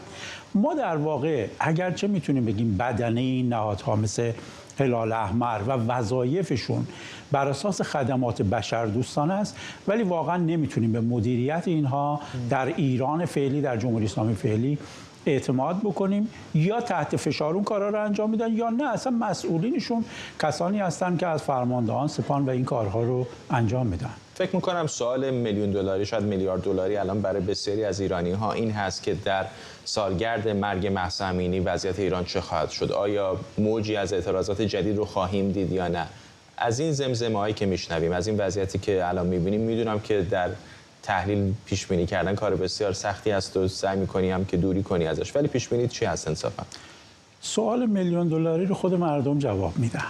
ما در واقع اگرچه میتونیم بگیم بدنه این نهادها مثل هلال احمر و وظایفشون بر اساس خدمات بشردوستانه است، ولی واقعا نمیتونیم به مدیریت اینها در ایران فعلی، در جمهوری اسلامی فعلی اعتماد بکنیم. یا تحت فشار اون کارا رو انجام میدن یا نه اصلا مسئولینشون کسانی هستن که از فرماندهان سپاه و این کارها رو انجام میدن. فکر میکنم سوال میلیون دلاری شاید میلیارد دلاری الان برای بسیاری از ایرانی ها این هست که در سالگرد مرگ مهسا امینی وضعیت ایران چه خواهد شد؟ آیا موجی از اعتراضات جدید رو خواهیم دید یا نه؟ از این زمزمه‌هایی که میشنویم، از این وضعیتی که الان میبینیم، میدونم که در تحلیل پیش بینی کردن کار بسیار سختی است و سعی می‌کنی هم که دوری کنی ازش، ولی پیش بینی چی هست انصافا؟ سوال میلیون دلاری رو خود مردم جواب میدن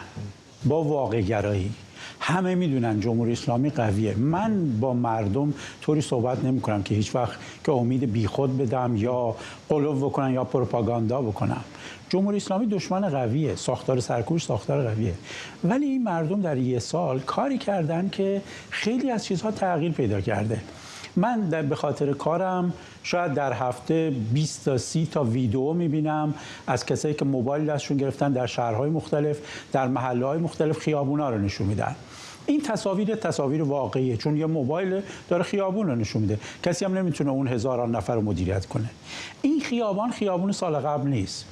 با واقع گرایی. همه میدونن جمهوری اسلامی قویه. من با مردم طوری صحبت نمی کنم که هیچ وقت که امید بیخود بدم یا قلوب بکنم یا پروپاگاندا بکنم. جمهوری اسلامی دشمن قویه، ساختار سرکوش ساختار قویه، ولی این مردم در یه سال کاری کردن که خیلی از چیزها تغییر پیدا کرده. من به خاطر کارم شاید در هفته 20 تا 30 تا ویدیو میبینم از کسایی که موبایل دستشون گرفتن در شهرهای مختلف، در محله‌های مختلف خیابونا رو نشون میدن. این تصاویر واقعیه، چون یه موبایل داره خیابون رو نشون میده. کسی هم نمیتونه اون هزاران نفر رو مدیریت کنه. این خیابون سال قبل نیست.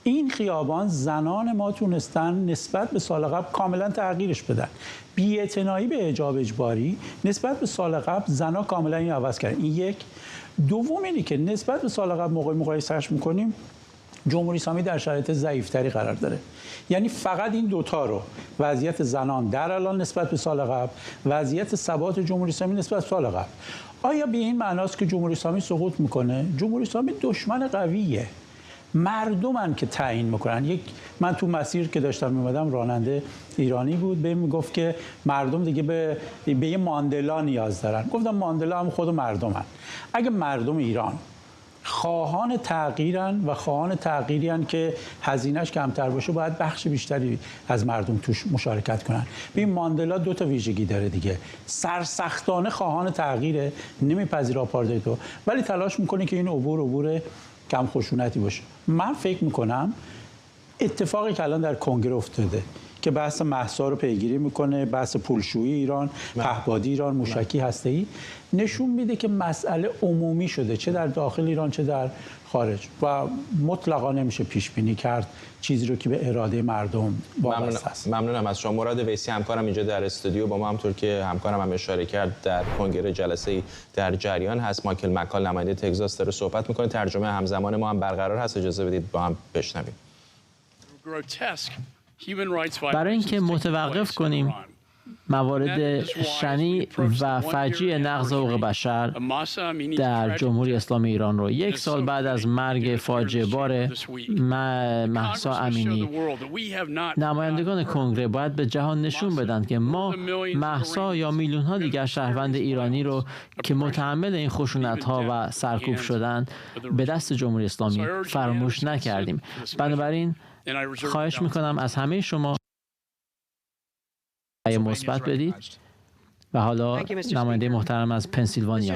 این خیابان زنان ما تونستن نسبت به سال قبل کاملا تغییرش بدن. بی‌اعتنایی به حجاب اجباری نسبت به سال قبل زنها کاملا این عوض کردن. این یک. دوم اینه که نسبت به سال قبل مقایسهش میکنیم، جمهوری اسلامی در شرایط ضعیف‌تری قرار داره. یعنی فقط این دوتا رو، وضعیت زنان در الان نسبت به سال قبل، وضعیت ثبات جمهوری اسلامی نسبت به سال قبل، آیا به این معناست که جمهوری اسلامی سقوط میکنه؟ جمهوری اسلامی دشمن قویه. مردمن که تعیین میکنن. من تو مسیر که داشتم میمدم راننده ایرانی بود، بهم میگفت که مردم دیگه به یه ماندلا نیاز دارن. گفتم ماندلا هم خود مردمن. اگه مردم ایران خواهان تغییرن و خواهان تغییریان که هزینه‌اش کمتر باشه، باید بخش بیشتری از مردم توش مشارکت کنن. ببین ماندلا 2 تا ویژگی داره دیگه. سرسختانه خواهان تغییره، نمیپذیره آپارتاید، ولی تلاش میکنه که این عبور کم خشونتی باشه. من فکر میکنم اتفاقی که الان در کنگره افتاده که بحث مهسا رو پیگیری میکنه، بحث پولشویی ایران، پهپادی ایران، موشکی هسته‌ای، نشون میده که مسئله عمومی شده، چه در داخل ایران چه در خارج، و مطلقا نمیشه پیش بینی کرد چیزی رو که به اراده مردم وابسته است. ممنونم از شما. مراد ویسی همکارم اینجا در استودیو با ما، همونطور که همکارم هم اشاره کرد در کنگره جلسه‌ای در جریان هست. مایکل مکال نماینده تگزاس داره صحبت میکنه، ترجمه همزمان ما هم برقرار هست، اجازه بدید با هم بشنویم. برای اینکه متوقف کنیم موارد شنیع و فجیع نقض حقوق بشر در جمهوری اسلامی ایران رو 1 سال بعد از مرگ فاجعه بار مهسا امینی، نمایندگان کنگره باید به جهان نشون بدن که ما مهسا یا میلیون ها دیگر شهروند ایرانی رو که متحمل این خشونت ها و سرکوب شدن به دست جمهوری اسلامی فراموش نکردیم. بنابراین خواهش میکنم از همه شما مثبت بدید. و حالا نماینده محترم از پنسیلوانیا.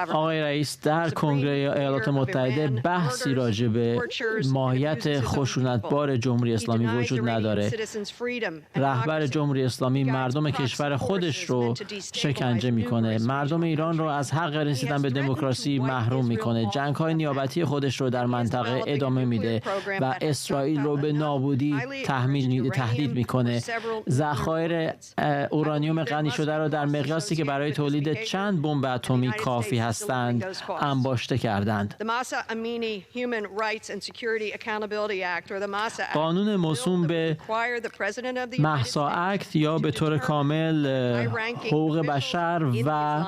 آقای رئیس، در کنگره ایالات متحده بحثی راجع به ماهیت خشونتبار جمهوری اسلامی وجود نداره. رهبر جمهوری اسلامی مردم کشور خودش رو شکنجه میکنه، مردم ایران رو از حق رسیدن به دموکراسی محروم میکنه، جنگ‌های نیابتی خودش رو در منطقه ادامه میده و اسرائیل رو به نابودی تهدید میکنه. ذخایر اورانیوم غنی شده را در مقیاسی که برای تولید چند بمب اتمی کافی هستند انباشته کردند. قانون موسوم به مهسا اکت یا به طور کامل حقوق بشر و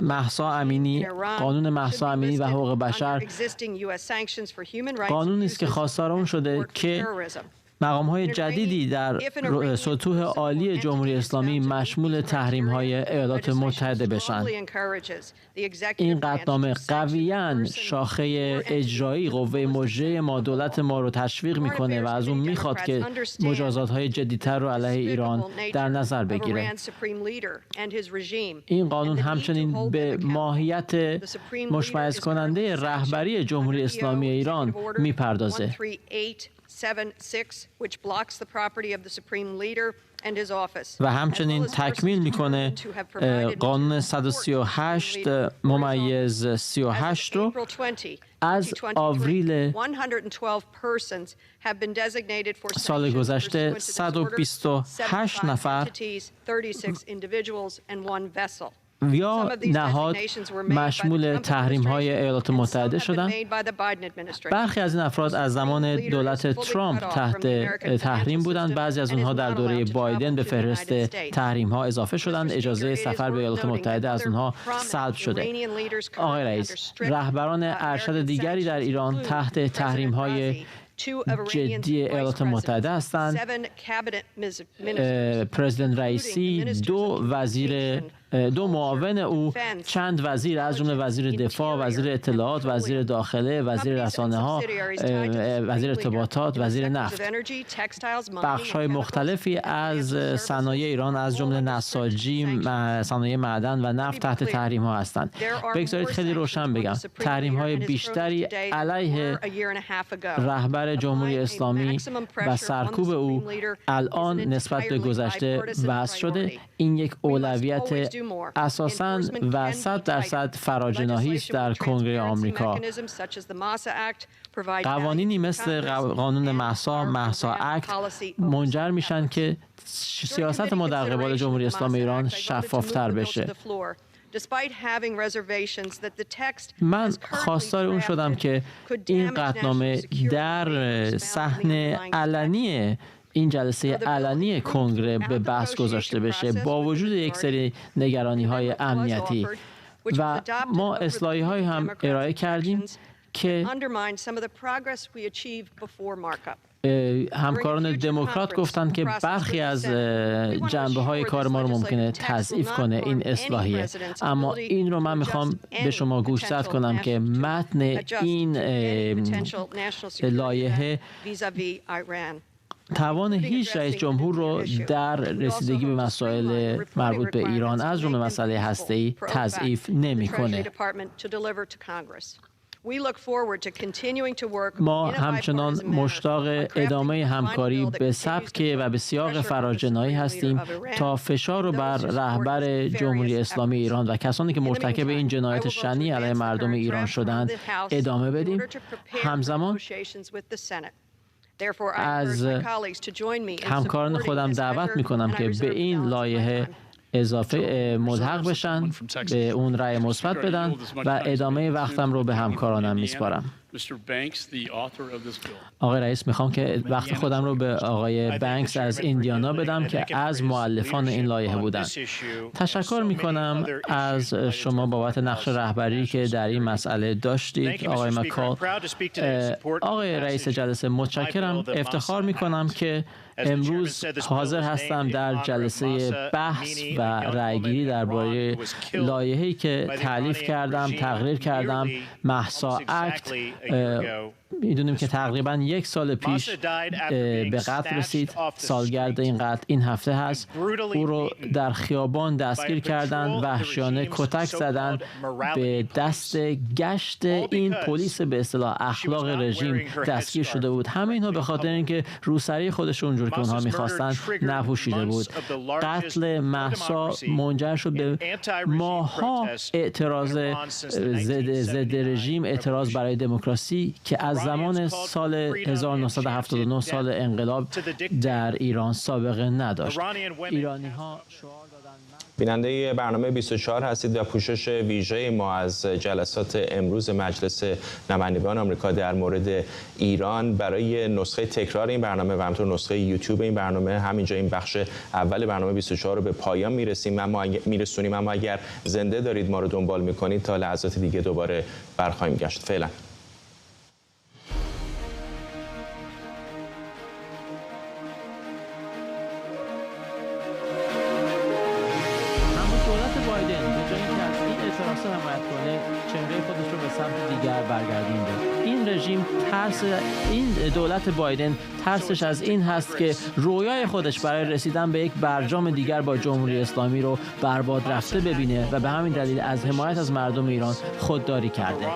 مهسا امینی، قانون مهسا امینی و حقوق بشر، قانونی است که خواستار اون شده که مقام‌های جدیدی در سطوح عالی جمهوری اسلامی مشمول تحریم‌های ایالات متحده بشن. این قطعنامه قویاً شاخه اجرایی قوه مجریه ما، دولت ما رو تشویق میکنه و از اون میخواد که مجازات‌های جدی‌تر رو علیه ایران در نظر بگیره. این قانون همچنین به ماهیت مشمئز کننده رهبری جمهوری اسلامی ایران میپردازه. و همچنین تکمیل میکنه قانون 138 ممیز 38 رو از آوریل سال گذشته 128 نفر یا نهاد مشمول تحریم‌های ایالات متحده شدند. برخی از این افراد از زمان دولت ترامپ تحت تحریم بودند، بعضی از اونها در دوره بایدن به فهرست تحریم‌ها اضافه شدند. اجازه سفر به ایالات متحده از اونها سلب شده. آقای رئیس، رهبران ارشد دیگری در ایران تحت تحریم‌های جدی ایالات متحده هستند. پرزیدنت رئیسی، دو معاون او، چند وزیر از جمله وزیر دفاع، وزیر اطلاعات، وزیر داخله، وزیر رسانه‌ها، وزیر ارتباطات، وزیر نفت، بخش‌های مختلفی از صنایع ایران از جمله نساجی، صنایع معدن و نفت تحت تحریم‌ها هستند. بگذارید خیلی روشن بگم، تحریم‌های بیشتری علیه رهبر جمهوری اسلامی و سرکوب او الان نسبت به گذشته وضع شده. این یک اولویت اساساً و 100% فراجناحی است در کنگره آمریکا. قوانینی مثل قانون مهسا اکت منجر میشن که سیاست ما در قبال جمهوری اسلامی ایران شفافتر بشه. من خواستار اون شدم که این قطعنامه در صحن علنی این جلسه علنی کنگره به بحث گذاشته بشه با وجود یک سری نگرانی‌های امنیتی، و ما اصلاحی‌هایی هم ارائه کردیم که همکاران دموکرات گفتند که برخی از جنبه‌های کار ما رو ممکنه تضعیف کنه این اصلاحیه، اما این رو من میخوام به شما گوشزد کنم که متن این لایحه توان هیچ رئیس جمهور رو در رسیدگی به مسائل مربوط به ایران از جمله مسئله هسته‌ای تضعیف نمی‌کنه. ما همچنان مشتاق ادامه همکاری به سبک و به سیاق فراجنایی هستیم تا فشار رو بر رهبر جمهوری اسلامی ایران و کسانی که مرتکب این جنایت شنیع علیه مردم ایران شدند ادامه بدیم. همزمان از همکاران خودم دعوت می‌کنم که به این لایحه اضافه ملحق بشن، به اون رأی مثبت بدن و ادامه وقتم رو به همکارانم میسپارم. آقای رئیس، میخوام که وقت خودم رو به آقای بنکس از ایندیانا بدم که از مؤلفان این لایحه بودن. تشکر میکنم از شما بابت نقش رهبری که در این مسئله داشتید آقای مکال. آقای رئیس جلسه، متشکرم. افتخار میکنم که امروز حاضر هستم در جلسه بحث و رأیگیری درباره لایحه‌ای که تألیف کردم، تقریر کردم، مهسا اکت. میدونیم که تقریبا 1 سال پیش به قتل رسید. سالگرد این قتل این هفته هست. او رو در خیابان دستگیر کردن، وحشیانه کتک زدن، به دست گشت این پلیس به اصطلاح اخلاق رژیم دستگیر شده بود. همه اینها به خاطر اینکه روسری خودشون اونجور که اونها میخواستن نپوشیده بود. قتل مهسا منجر شد به ماها اعتراض ضد رژیم، اعتراض برای دموکراسی که از زمان سال 1979 سال انقلاب در ایران سابقه نداشت. ایرانی‌ها بیننده برنامه 24 هستید و پوشش ویژه ما از جلسات امروز مجلس نمایندگان آمریکا در مورد ایران برای نسخه تکرار این برنامه و همینطور نسخه یوتیوب این برنامه همینجا این بخش اول برنامه 24 رو به پایان میرسونیم. اما اگر زنده دارید ما رو دنبال میکنید تا لحظات دیگه دوباره برخواهیم گشت. فعلا این دولت بایدن ترسش از این هست که رویای خودش برای رسیدن به یک برجام دیگر با جمهوری اسلامی رو برباد رفته ببینه و به همین دلیل از حمایت از مردم ایران خودداری کرده.